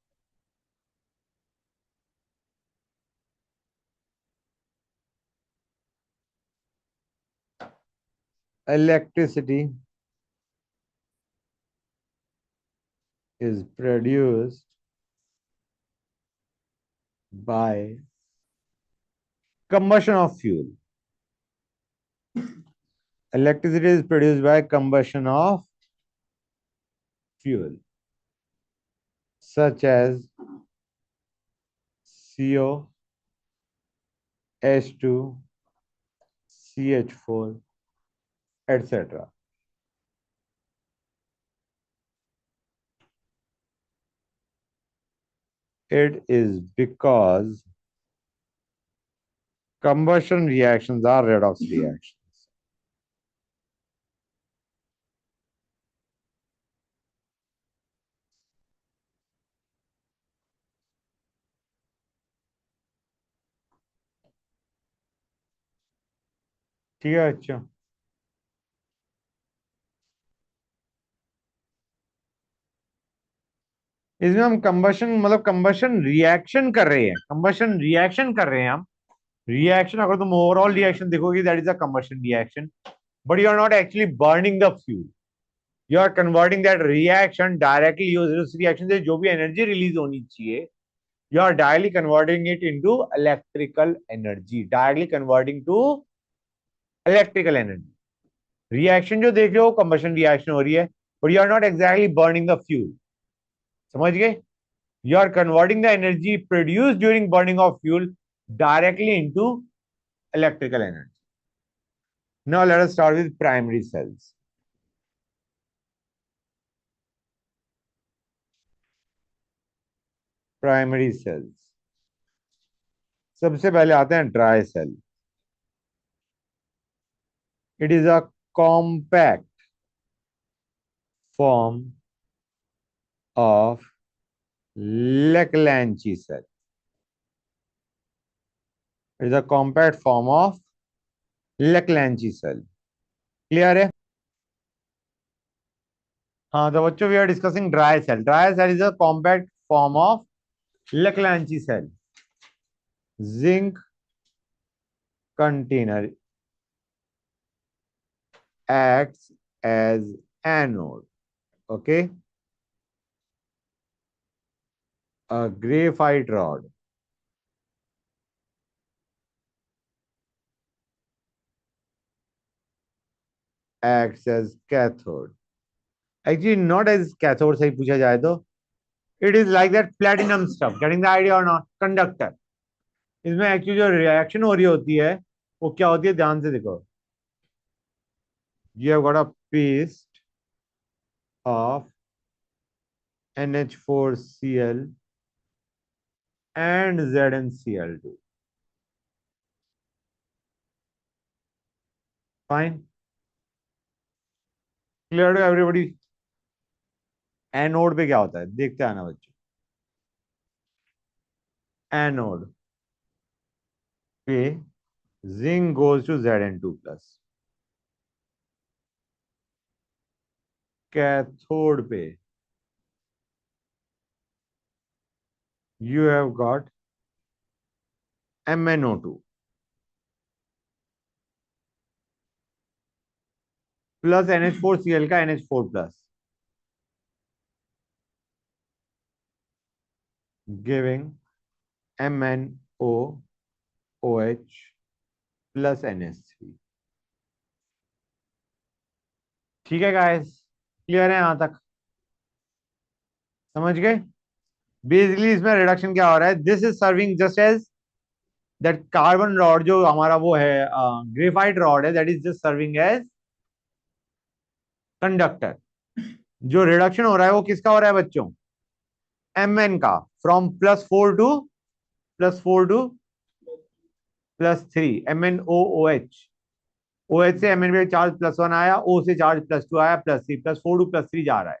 [SPEAKER 1] Electricity is produced by combustion of fuel. Electricity is produced by combustion of fuel, such as CO, H2, CH4, etc. It is because combustion reactions are redox reactions. ठीक है अच्छा। इसमें हम कंबशन मतलब combustion reaction कर रहे हैं, combustion reaction कर रहे हैं हम। रिएक्शन अगर तुम ओवरऑल रिएक्शन देखोगे, that is a combustion reaction, but you are not actually burning the fuel. You are converting that reaction directly. उस रिएक्शन से जो भी एनर्जी रिलीज होनी चाहिए, you are directly converting it into electrical energy, directly converting to electrical energy. Reaction जो देख रहे हो कंबशन रिएक्शन हो रही है, but you are not exactly burning the fuel. समझ गए? You are converting the energy produce during burning of fuel directly into electrical energy. Now let us start with primary cells. Primary cells, सबसे पहले आते हैं dry cell. It is a compact form of Leclanche cell. It is a compact form of Leclanche cell. Clear है? हाँ, तो बच्चों we are discussing dry cell. Dry cell is a compact form of Leclanche cell. Zinc container acts as anode. Okay, a graphite rod acts as cathode. Actually, not as cathode सही पूछा जाए तो it is like that platinum stuff. Getting the idea or not? Conductor. इसमें actually जो reaction हो रही होती है वो क्या होती है, ध्यान से देखो. You have got a paste of NH4Cl and ZnCl2. Fine. Clear to everybody? Anode पे क्या होता है देखते आना बच्चों. एनोड पे zinc goes to Zn2 plus. Cathode पे you have got MnO2 plus NH4Cl का NH4 plus giving MnOOH plus NH3. ठीक है गाइस, क्लियर है यहां तक? समझ गए? बेसिकली इसमें रिडक्शन क्या हो रहा है, this is serving just as that carbon rod जो हमारा वो है ग्रेफाइट रॉड है, that is just serving as conductor. जो रिडक्शन हो रहा है वो किसका हो रहा है बच्चों? Mn का. From +4 to +3 MnOOH. OH से Mn पे चार्ज +1 आया, O से चार्ज +2 आया, +3 +4 टू +3 जा रहा है.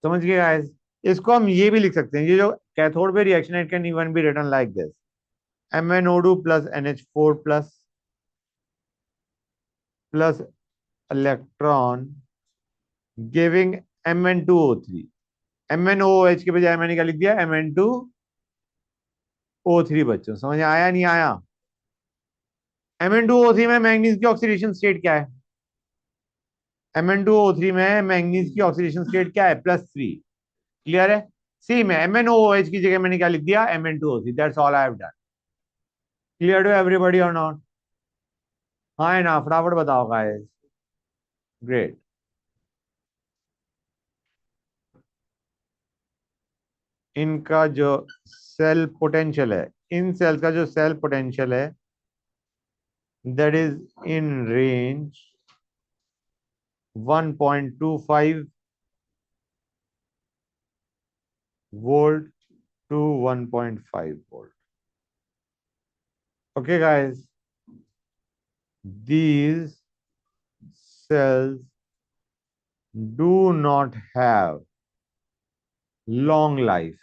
[SPEAKER 1] समझ गए गाइस? इसको हम ये भी लिख सकते हैं, ये जो कैथोड पे reaction it can even be written like this MnO2 plus NH4 plus electron giving Mn2O3. MnOOH के बजाय मैंने क्या लिख दिया, Mn2O3. बच्चों समझ आया नहीं आया? Mn2O3 में मैंगनीज की ऑक्सीडेशन स्टेट क्या है? Mn2O3 में मैंगनीज की ऑक्सीडेशन स्टेट क्या है? +3. क्लियर है? सी में MnOOH की जगह मैंने क्या लिख दिया, Mn2O3. That's all I have done. Clear to everybody और नॉट? हाँ है ना? फटाफट बताओ गाइस. ग्रेट. इनका जो सेल पोटेंशियल है, इन सेल्स का जो सेल पोटेंशियल है, that is in range 1.25 volt to 1.5 volt. Okay guys, these cells do not have long life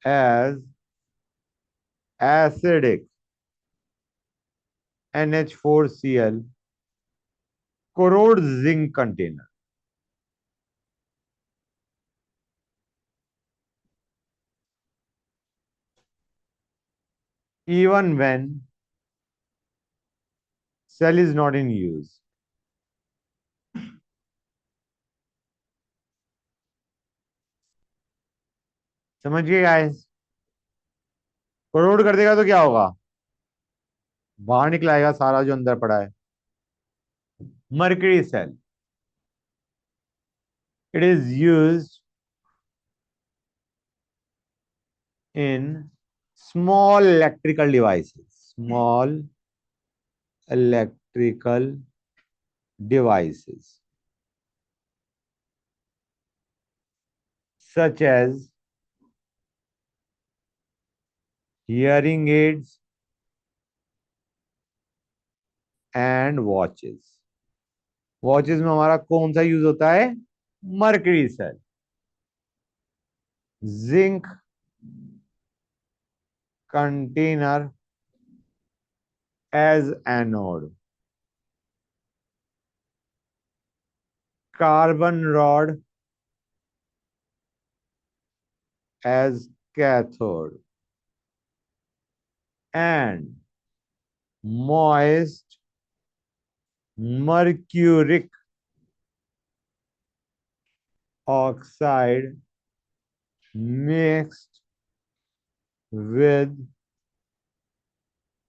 [SPEAKER 1] as acidic NH4Cl corrodes zinc container. Even when cell is not in use. समझ गए guys? Crore कर देगा तो क्या होगा, बाहर निकलाएगा सारा जो अंदर पड़ा है. Mercury cell, it is used in small electrical devices, small electrical devices such as hearing aids, and watches. Watches में हमारा कौन सा यूज होता है? Mercury cell. Zinc container as anode. Carbon rod as cathode and moist mercuric oxide mixed with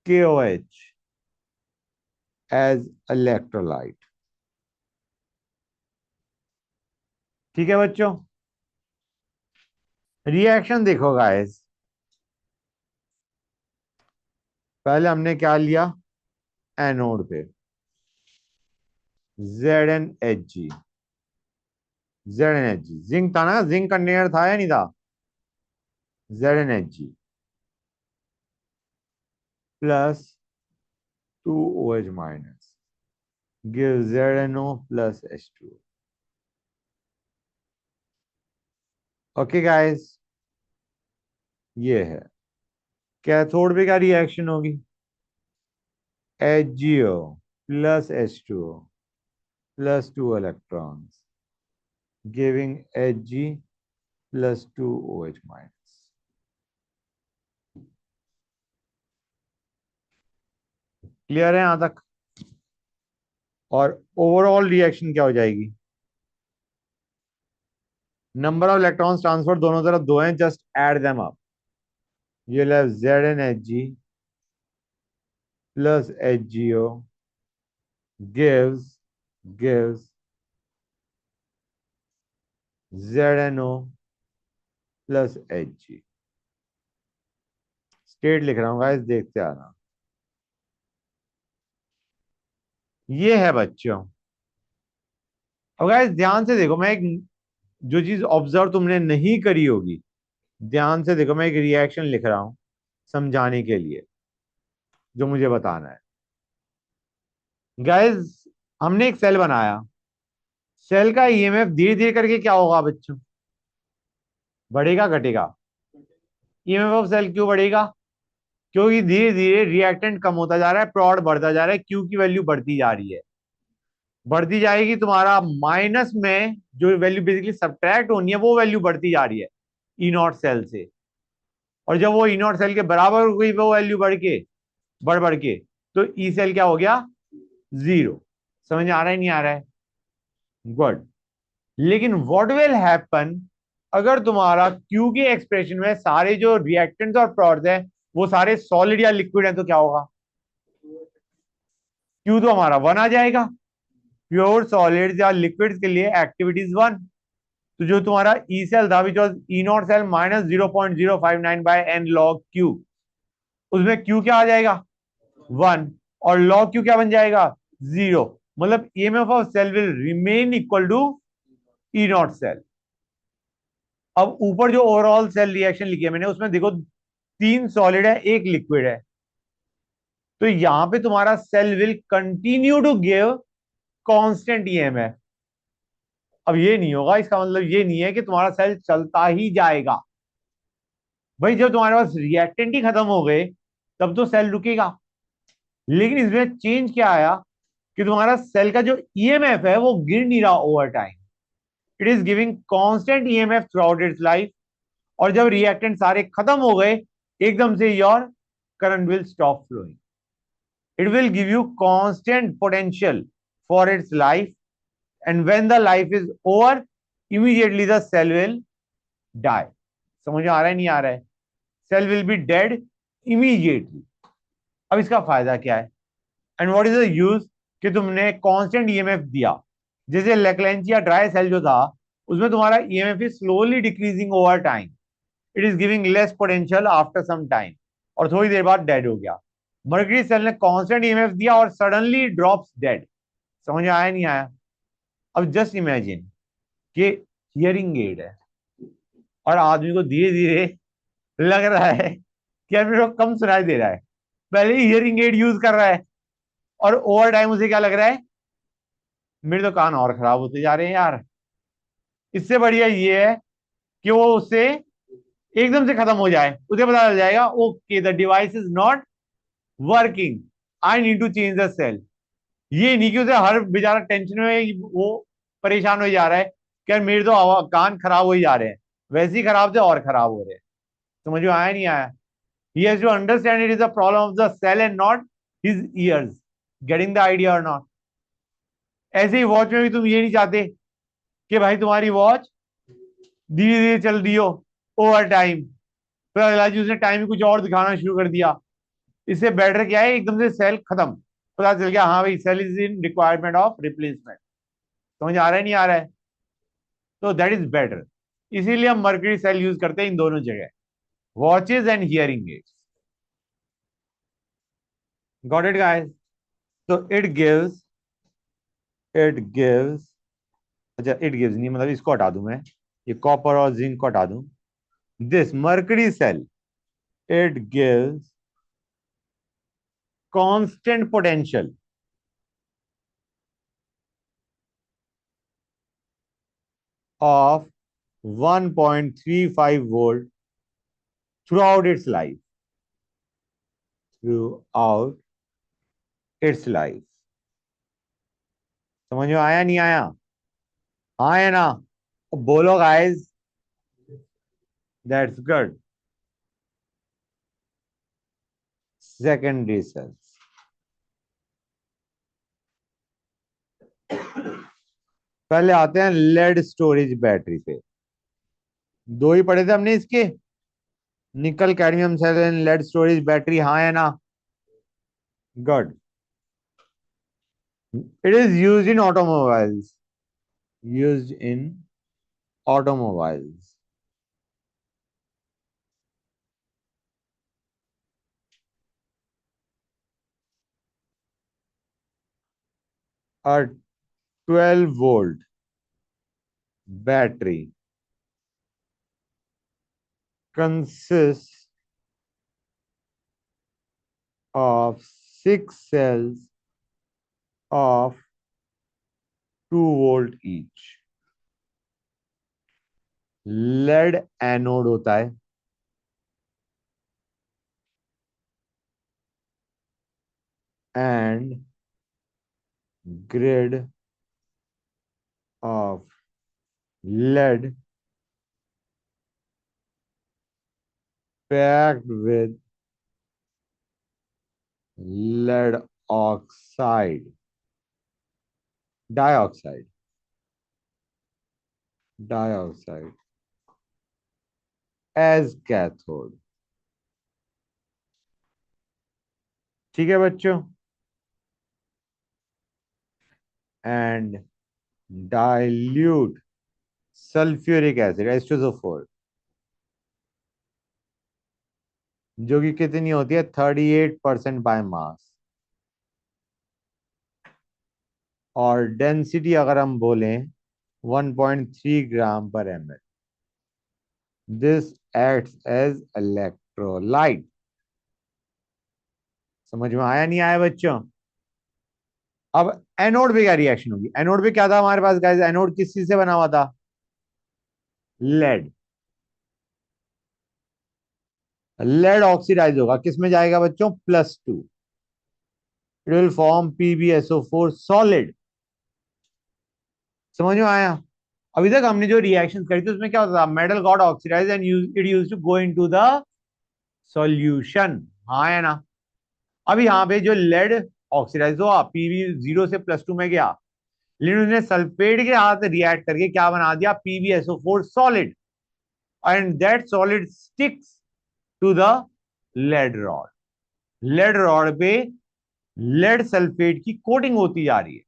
[SPEAKER 1] KOH as electrolyte। ठीक है बच्चों, reaction देखो गाइस। पहले हमने क्या लिया? एनोड पे ZnHg। ZnHg जिंक था ना, जिंक कंटेनर था या नहीं था? ZnHg plus 2OH minus give ZnO plus H2। Okay guys, ये है कैथोड पे क्या रिएक्शन होगी? HgO plus H2O plus 2 electrons giving Hg plus 2OH minus। Clear है यहां तक? और ओवरऑल रिएक्शन क्या हो जाएगी? नंबर ऑफ इलेक्ट्रॉन्स ट्रांसफर दोनों तरफ दो हैं, जस्ट ऐड देम अप। ये लेव ZnHg plus HgO gives ZnO plus Hg। State लिख रहा हूं गाइस, देखते आना। ये है बच्चों। अब गाइस ध्यान से देखो, मैं एक जो चीज ऑब्जर्व तुमने नहीं करी होगी, ध्यान से देखो, मैं एक रिएक्शन लिख रहा हूं समझाने के लिए, जो मुझे बताना है। गाइस हमने एक सेल बनाया, सेल का ईएमएफ धीरे धीरे करके क्या होगा बच्चों? बढ़ेगा घटेगा? ईएमएफ ऑफ सेल क्यों बढ़ेगा? क्योंकि धीरे धीरे रिएक्टेंट कम होता जा रहा है, प्रॉड बढ़ता जा रहा है, क्यू की वैल्यू बढ़ती जा रही है। बढ़ती जाएगी, तुम्हारा माइनस में जो वैल्यू बेसिकली सब्ट्रैक्ट होनी है वो वैल्यू बढ़ती जा रही है ई नॉट सेल से। और जब वो ई नॉट सेल के बराबर हो गई वो वैल्यू बढ़ बढ़ के, तो ई सेल क्या हो गया? जीरो। समझ आ रहा है नहीं आ रहा है? गुड। लेकिन व्हाट विल हैपन अगर तुम्हारा क्यू के एक्सप्रेशन में सारे जो रिएक्टेंट्स और प्रोडक्ट्स हैं वो सारे सॉलिड या लिक्विड हैं, तो क्या होगा? क्यू तो हमारा वन आ जाएगा। प्योर सॉलिड्स या लिक्विड्स के लिए एक्टिविटीज वन। तो जो तुम्हारा ई सेल था which was E not cell minus 0.059 by n log Q, उसमें क्यू क्या आ जाएगा? वन। और लॉग क्यू क्या बन जाएगा? जीरो। मतलब EMF of cell will remain equal to E not cell. अब ऊपर जो ओवरऑल सेल रिएक्शन लिखी है मैंने, उसमें देखो तीन सॉलिड है एक लिक्विड है, तो यहां पे तुम्हारा cell will continue to give constant EMF. अब ये नहीं होगा, इसका मतलब ये नहीं है कि तुम्हारा सेल चलता ही जाएगा। भाई जब तुम्हारे पास रिएक्टेंट ही खत्म हो गए तब तो सेल रुकेगा। लेकिन इसमें चेंज क्या आया कि तुम्हारा सेल का जो ईएमएफ है वो गिर नहीं रहा over time, it is giving constant EMF throughout its life. और जब रिएक्टेंट सारे खत्म हो गए एकदम से your current will stop flowing. It will give you constant potential for its life, and when the life is over immediately the cell will die. समझ आ रहा है नहीं आ रहा है? Cell will be dead immediately. अब इसका फायदा क्या है and what is the use? कि तुमने कांस्टेंट ईएमएफ दिया। जैसे लेक्लेंचिया ड्राई सेल जो था उसमें तुम्हारा EMF is slowly decreasing over time, it is giving less potential after some time, और थोड़ी देर बाद डेड हो गया। मर्करी सेल ने कांस्टेंट ईएमएफ दिया और सडनली ड्रॉप्स डेड। समझ आया नहीं आया? अब जस्ट इमेजिन कि हियरिंग एड है और आदमी को धीरे धीरे लग रहा है कि यार मेरे को कम सुनाई दे रहा है। पहले ही हियरिंग एड यूज कर रहा है और ओवर टाइम उसे क्या लग रहा है, मेरे तो कान और खराब होते जा रहे हैं यार। इससे बढ़िया ये है कि वो उससे एकदम से खत्म हो जाए, उसे पता चल जाएगा okay the device is not working, I need to change the cell. ये नहीं कि उसे हर बेचारा टेंशन में वो परेशान हो जा रहा है कि यार मेरे तो कान खराब हो ही जा रहे हैं, वैसे ही खराब थे और खराब हो रहे हैं। समझ में आया नहीं आया? He has to understand it is a problem of the cell and not his ears. Getting the idea और नॉट? ऐसे ही वॉच में भी तुम ये नहीं चाहते कि भाई तुम्हारी वॉच धीरे धीरे चल रही हो ओवर टाइम, फिर अगला जी उसने टाइम कुछ और दिखाना शुरू कर दिया। इससे बेटर क्या है, एकदम से सेल खत्म, पता चल गया हाँ भाई cell is in requirement of replacement. समझ आ रहा है नहीं आ रहा है? तो दैट इज बेटर। इसीलिए हम मर्करी सेल यूज करते हैं इन दोनों जगह, watches and hearing aids. Got it guys? तो इट गिव्स अच्छा इट गिव्स नहीं, मतलब इसको हटा दूं मैं, ये कॉपर और जिंक को हटा दूं, this mercury cell, it gives constant potential of 1.35 volt throughout its life, throughout its life। समझ में आया नहीं आया? हाँ है ना? बोलो guys, that's good. Secondary cells, पहले आते हैं लेड स्टोरेज बैटरी पे। दो ही पढ़े थे हमने इसके, nickel cadmium cell and lead storage battery, हाँ है ना? Good. It is used in automobiles, used in automobiles. A 12 volt battery consists of 6 cells of 2 volt each। Lead anode होता है and grid of lead packed with lead oxide, dioxide, dioxide as cathode. ठीक है बच्चों? And dilute sulphuric acid H2SO4, जो कि कितनी होती है 38% बाय मास, और डेंसिटी अगर हम बोलें 1.3 ग्राम पर ml। This acts as electrolyte. समझ में आया नहीं आया बच्चों? अब एनोड पे क्या रिएक्शन होगी? एनोड पे क्या था हमारे पास गाइस? एनोड किस चीज से बना हुआ था? लेड। लेड ऑक्सीडाइज होगा, किस में जाएगा बच्चों? +2। It will form PbSO4 solid. समझ में आया? अभी तक हमने जो रिएक्शन करी थी उसमें क्या होता था? Metal got oxidise and it used to go into the solution, हाँ है ना? अब यहाँ पे जो लेड ऑक्सीडाइज हुआ, Pb0 से +2 में गया, लेकिन उसने सल्फेट के साथ रिएक्ट करके क्या बना दिया? PbSO4 solid, and that solid sticks to the lead rod. Lead rod पे लेड सल्फेट की कोटिंग होती जा रही है,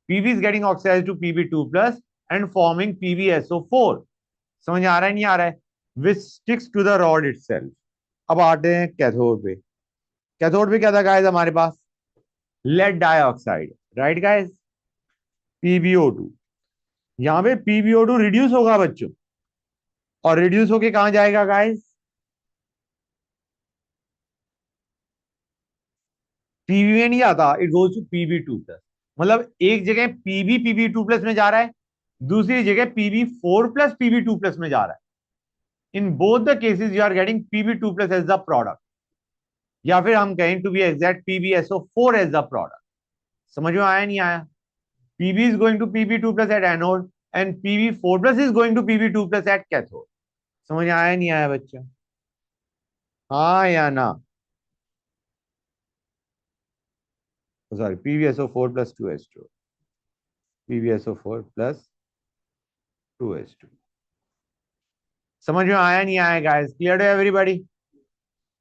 [SPEAKER 1] Pb is getting oxidized to Pb2 plus and forming PbSO4। समझ आ रहा है नहीं आ रहा है? which sticks to the rod itself। अब आते हैं कैथोड पे। कैथोड पे क्या था गाइस हमारे पास? Lead dioxide, right guys? PbO2। यहाँ पे PbO2 रिड्यूस होगा बच्चों, और रिड्यूस होके कहां जाएगा गाइस? पीबी में नहीं आता, इट गोज टू Pb2+। मतलब एक जगह Pb Pb2+ में जा रहा है, दूसरी जगह Pb4+ Pb2+ में जा रहा है। In both the cases you are getting Pb2+ as the product, या फिर हम कहें to be exact PbSO4 as the product. समझ में आया नहीं आया? Pb is going to Pb2+ at anode and Pb4+ is going to Pb2+ at cathode। समझ में आया नहीं आया बच्चा? हाँ या ना? Sorry, PbSO4+2H2, PbSO4+2H2। समझ में आया नहीं आया गाइस? क्लियर है everybody?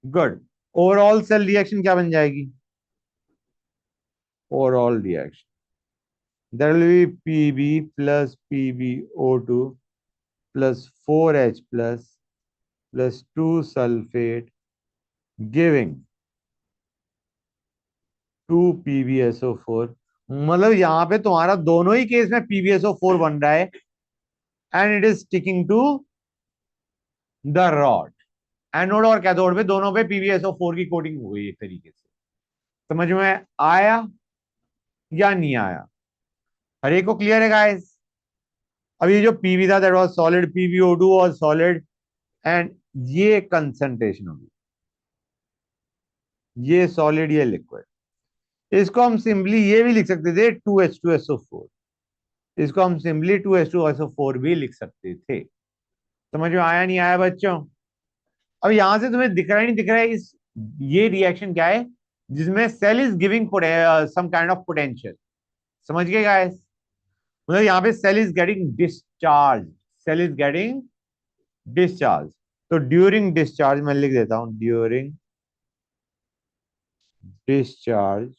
[SPEAKER 1] Good. Overall cell reaction क्या बन जाएगी? Overall reaction that will be Pb plus PbO2 plus 4H plus 2 sulfate giving 2 PbSO4। मतलब यहां पे तुम्हारा दोनों ही केस में PbSO4 बन रहा है and it is sticking to the rod. Anode और कैथोड पे दोनों पे PbSO4 की कोटिंग हो गई एक तरीके से। समझ में आया या नहीं आया? हर एक को क्लियर है गाइस? अब ये जो पीवी था that was solid, PbO2 was solid, and ये कंसंट्रेशन होगी, ये सॉलिड ये लिक्विड। इसको हम सिंपली ये भी लिख सकते थे 2H2SO4। इसको हम सिंपली 2H2SO4 भी लिख सकते थे। समझ में आया नहीं आया बच्चों? अब यहां से तुम्हें दिख रहा है नहीं दिख रहा है इस, ये रिएक्शन क्या है जिसमें cell is giving some kind of potential. समझ गए गाइस? मतलब यहाँ पे cell is getting discharge, cell is getting discharge. तो ड्यूरिंग डिस्चार्ज मैं लिख देता हूं, during discharge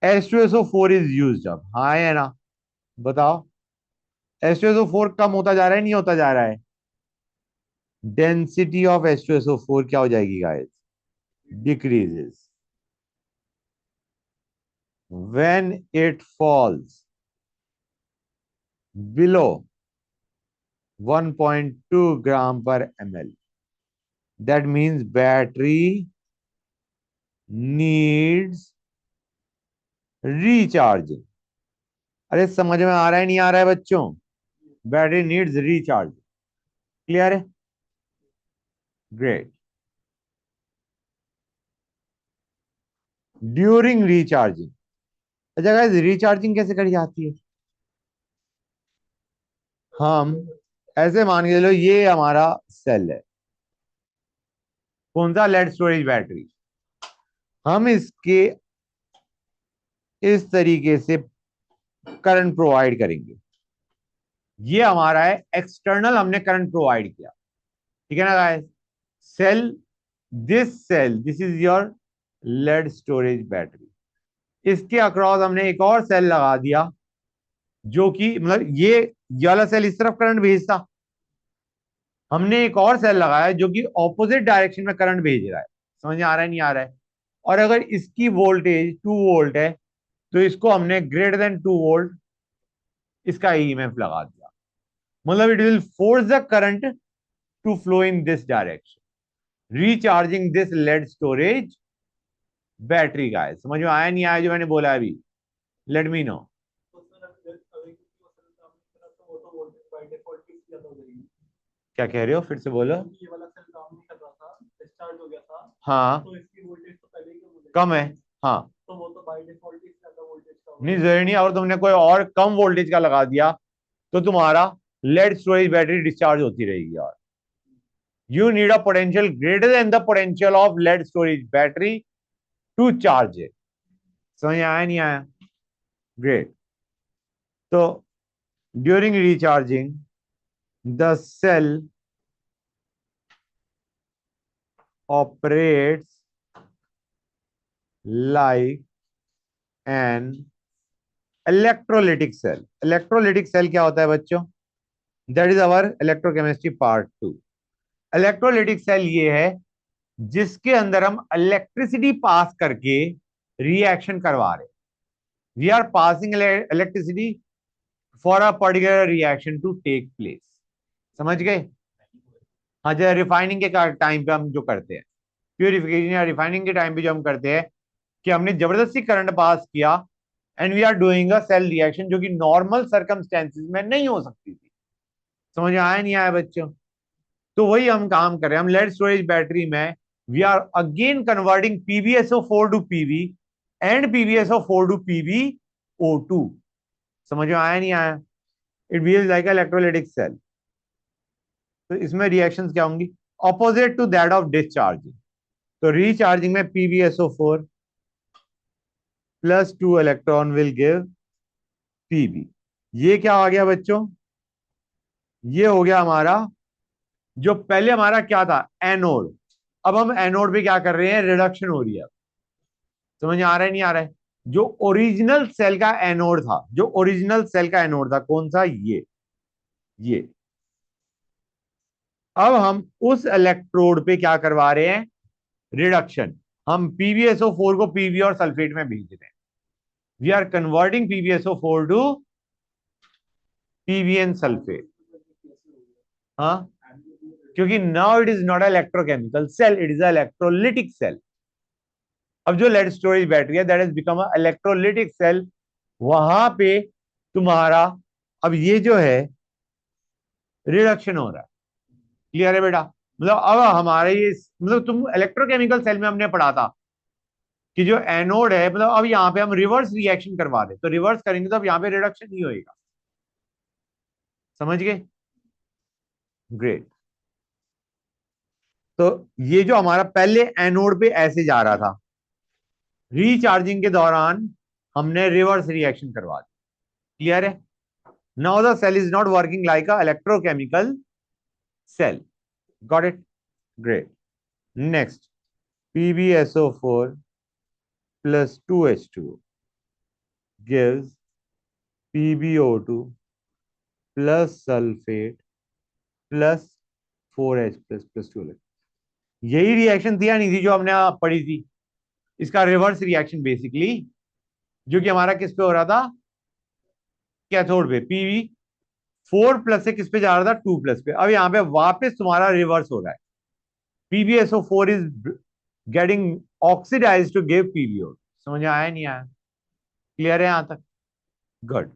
[SPEAKER 1] H2SO4 is used. अब हाँ है ना? बताओ, H2SO4 कम होता जा रहा है नहीं होता जा रहा है? डेंसिटी ऑफ H2SO4 क्या हो जाएगी guys? Decreases when it falls below 1.2 gram per ml। That means battery needs recharging। अरे समझ में आ रहा है नहीं आ रहा है बच्चों? Battery needs recharge. क्लियर है? ग्रेट। ड्यूरिंग रिचार्जिंग, अच्छा गाइस रिचार्जिंग कैसे करी जाती है? हम ऐसे मान के चलो ये हमारा सेल है, कौन सा? Lead storage battery. हम इसके इस तरीके से करंट प्रोवाइड करेंगे। ये हमारा है एक्सटर्नल, हमने करंट प्रोवाइड किया, ठीक है ना guys? Cell this is your lead storage battery. इसके अक्रॉस हमने एक और सेल लगा दिया जो कि मतलब ये वाला सेल इस तरफ करंट भेजता, हमने एक और सेल लगाया जो कि ऑपोजिट डायरेक्शन में करंट भेज रहा है। समझ में आ रहा है नहीं आ रहा है? और अगर इसकी वोल्टेज 2 वोल्ट है तो इसको हमने ग्रेटर देन 2 वोल्ट इसका ईएमएफ लगा दिया। मतलब it will force the current to flow in this direction, recharging this lead storage battery. का है समझ में आया नहीं आया जो मैंने बोला अभी? Let me know. क्या कह रहे हो, फिर से बोलो। ये वाला सेल काम नहीं कर रहा था, डिस्चार्ज हो गया था, हाँ तो इसकी वोल्टेज तो पहले ही कम है, हाँ तो वो तो बाय डिफॉल्ट ही ज्यादा वोल्टेज का नहीं, जरूरी नहीं। और तुमने कोई और कम वोल्टेज का लगा दिया तो तुम्हारा लेड स्टोरेज बैटरी डिस्चार्ज होती रहेगी। और you need a potential greater than the potential of lead storage battery to charge it। समझ आया नहीं आया? ग्रेट। तो during recharging the cell operates like an electrolytic cell. Electrolytic cell क्या होता है बच्चों? That is our electrochemistry part 2। Electrolytic cell ये है जिसके अंदर हम इलेक्ट्रिसिटी पास करके रिएक्शन करवा रहे। We are passing electricity for a particular reaction to take place. समझ गए? हाँ, जैसे रिफाइनिंग के टाइम पे हम जो करते हैं, प्यूरिफिकेशन या रिफाइनिंग के टाइम पे जो हम करते हैं कि हमने जबरदस्ती करंट पास किया and we are doing a cell reaction जो कि नॉर्मल सर्कमस्टेंसेस में नहीं हो सकती थी। समझ में आया नहीं आया बच्चों? तो वही हम काम कर रहे हैं। हम लेड स्टोरेज बैटरी में we are again converting PbSO4 to Pb and PbSO4 to PbO2। समझ में आया नहीं आया? It behaves like electrolytic cell. तो इसमें रिएक्शंस क्या होंगी? Opposite to that of discharging. तो रिचार्जिंग में PbSO4 plus 2 electron will give Pb। ये क्या आ गया बच्चों? ये हो गया हमारा, जो पहले हमारा क्या था, एनोड। अब हम एनोड पे क्या कर रहे हैं? रिडक्शन हो रही है। समझ में आ रहा है नहीं आ रहा है? जो ओरिजिनल सेल का एनोड था, जो ओरिजिनल सेल का एनोड था कौन सा? ये अब हम उस इलेक्ट्रोड पे क्या करवा रहे हैं? रिडक्शन। हम PbSO4 को पीवी और सल्फेट में भेज रहे हैं। We are converting PbSO4 to Pb and sulphate. हाँ, क्योंकि now it is not electrochemical cell, it is electrolytic cell. अब जो लेड स्टोरेज बैटरी है that is become a electrolytic cell. वहां पे तुम्हारा अब ये जो है रिडक्शन हो रहा है। क्लियर है बेटा? मतलब अब हमारे ये, मतलब तुम इलेक्ट्रोकेमिकल सेल में हमने पढ़ा था कि जो एनोड है, मतलब अब यहाँ पे हम रिवर्स रिएक्शन करवा दे, तो रिवर्स करेंगे तो अब यहाँ पे रिडक्शन नहीं होएगा। समझ गए? ग्रेट। तो ये जो हमारा पहले एनोड पे ऐसे जा रहा था, रिचार्जिंग के दौरान हमने रिवर्स रिएक्शन करवा दी। क्लियर है? Now the cell is not working like a electrochemical cell. Got it? Great. Next, PbSO4 plus 2H2O gives PbO2 plus sulfate plus 4H plus 2 electrons. यही रिएक्शन थी या नहीं थी जो हमने पढ़ी थी? इसका रिवर्स रिएक्शन बेसिकली, जो कि हमारा किस पे हो रहा था? कैथोड पे। Pb4 प्लस से किस पे जा रहा था? 2 प्लस पे। अब यहाँ पे वापस तुम्हारा रिवर्स हो रहा है। PbSO4 is getting oxidise to give PbO। समझ में आया नहीं आया? क्लियर है यहां तक? Good,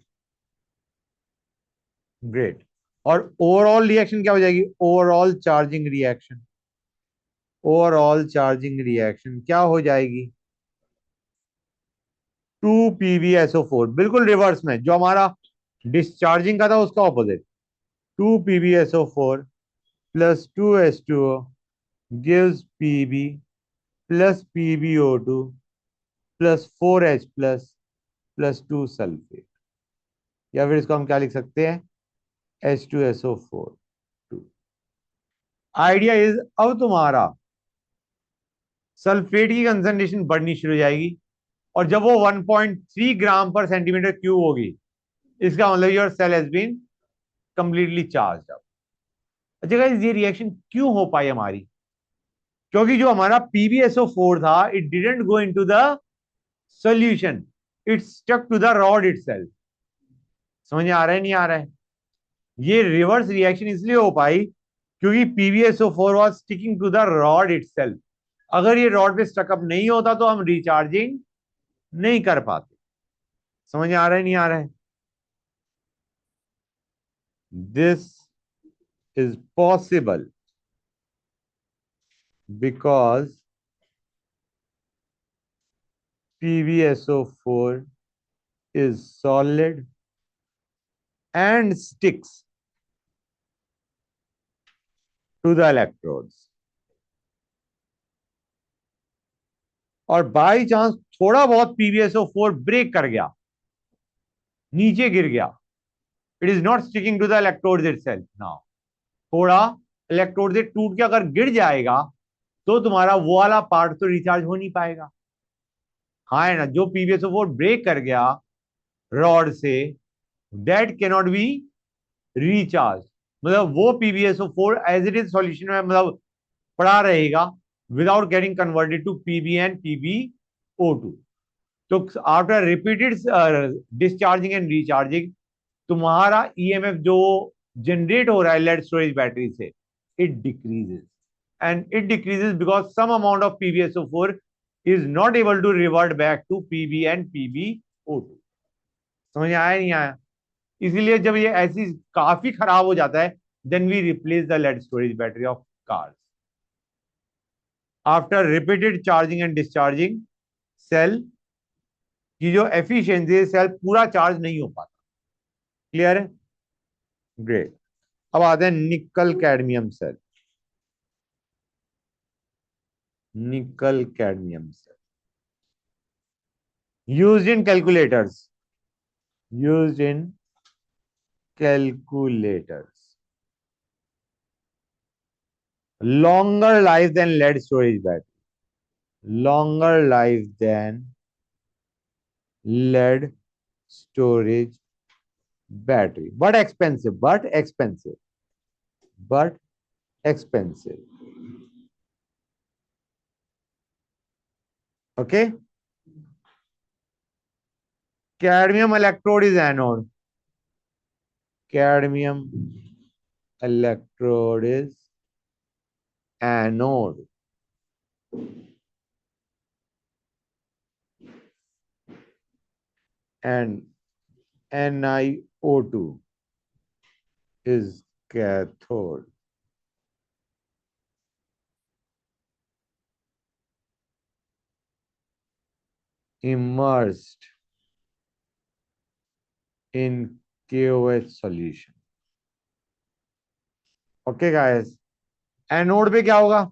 [SPEAKER 1] great. और ओवरऑल रिएक्शन क्या हो जाएगी? Overall charging reaction. Overall charging reaction क्या हो जाएगी? 2 PbSO4, बिल्कुल रिवर्स में, जो हमारा डिस्चार्जिंग का था उसका opposite. 2 PbSO4 plus 2H2O gives Pb plus PbO2 plus 4H plus 2 sulphate. या फिर इसको हम क्या लिख सकते हैं? H2SO4 2। आइडिया इज, अब तुम्हारा सल्फेट की कंसंट्रेशन बढ़नी शुरू हो जाएगी, और जब वो 1.3 ग्राम पर सेंटीमीटर क्यूब होगी, इसका मतलब your cell has been completely charge up. अच्छा गाइस, ये रिएक्शन क्यों हो पाई हमारी? क्योंकि जो हमारा PbSO4 था, it didn't go into the solution, it stuck to the rod itself. समझ में आ रहा है नहीं आ रहा है? ये रिवर्स रिएक्शन इसलिए हो पाई क्योंकि PbSO4 was sticking to the rod itself. अगर ये रॉड पे स्टकअप नहीं होता तो हम रिचार्जिंग नहीं कर पाते। समझ में आ रहा है नहीं आ रहा है? This is possible because PbSO4 is solid and sticks to the electrodes. और बाई चांस थोड़ा बहुत PbSO4 ब्रेक कर गया, नीचे गिर गया, it is not sticking to the electrode itself now. थोड़ा इलेक्ट्रोड से टूट के अगर गिर जाएगा तो तुम्हारा वो वाला पार्ट तो रिचार्ज हो नहीं पाएगा। हाँ है ना? जो PbSO4 ब्रेक कर गया रॉड से, दैट कैनॉट बी रिचार्ज। मतलब वो PbSO4 as it is solution में मतलब पड़ा रहेगा without getting converted to Pb and PbO2। तो after repeated discharging and recharging, तुम्हारा EMF जो जनरेट हो रहा है लेड स्टोरेज बैटरी से, it decreases. and it decreases because some amount of PbSO4 is not able to revert back to Pb and PbO2. समझ में आया नहीं आया? इसीलिए जब ये ऐसी काफी खराब हो जाता है, then we replace the lead storage battery of cars after repeated charging and discharging cell की जो एफिशिएंसी है, सेल पूरा चार्ज नहीं हो पाता। क्लियर है? ग्रेट। अब आते हैं nickel cadmium cell. Nickel cadmium cell used in calculators, used in calculators, longer life than lead storage battery, longer life than lead storage battery, but expensive, but expensive, but expensive. Okay. Cadmium electrode is anode. Cadmium electrode is anode. And NiO2 is cathode. Immersed in KOH solution. Okay guys, anode पे क्या होगा?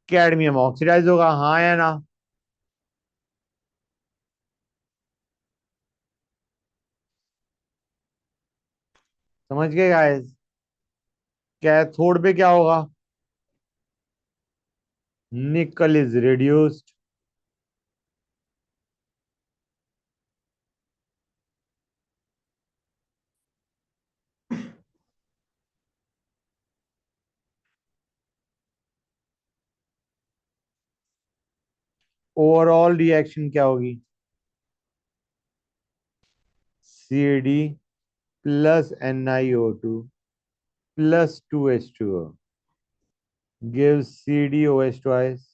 [SPEAKER 1] Cadmium oxidise होगा, हाँ या ना? समझ गए guys? Cathode पे क्या होगा? निकल इज रिड्यूस्ड ओवरऑल रिएक्शन क्या होगी? C plus NiO2 plus 2H2O gives CdOH twice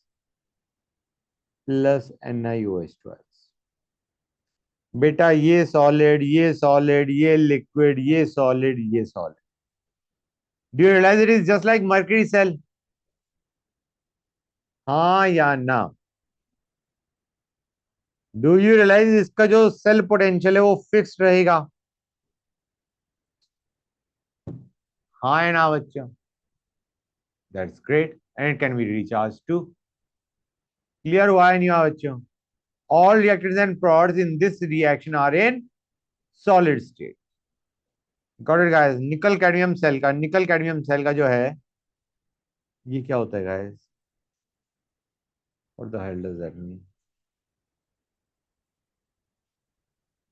[SPEAKER 1] plus NiOH twice. बेटा ये सॉलिड, ये सॉलिड, ये लिक्विड, ये सॉलिड, ये solid. Do you realise it is just like mercury cell? हाँ या ना? डू यू रियलाइज इसका जो सेल पोटेंशियल है वो फिक्स रहेगा? हाँ या ना बच्चों? That's great and it can be recharge too. Clear हुआ है नहीं हुआ बच्चों? All reactants and products in this reaction are in solid state. Got it guys? Nickel cadmium cell का, निकल कैडमियम सेल का जो है, ये क्या होता है guys? What the hell does that mean?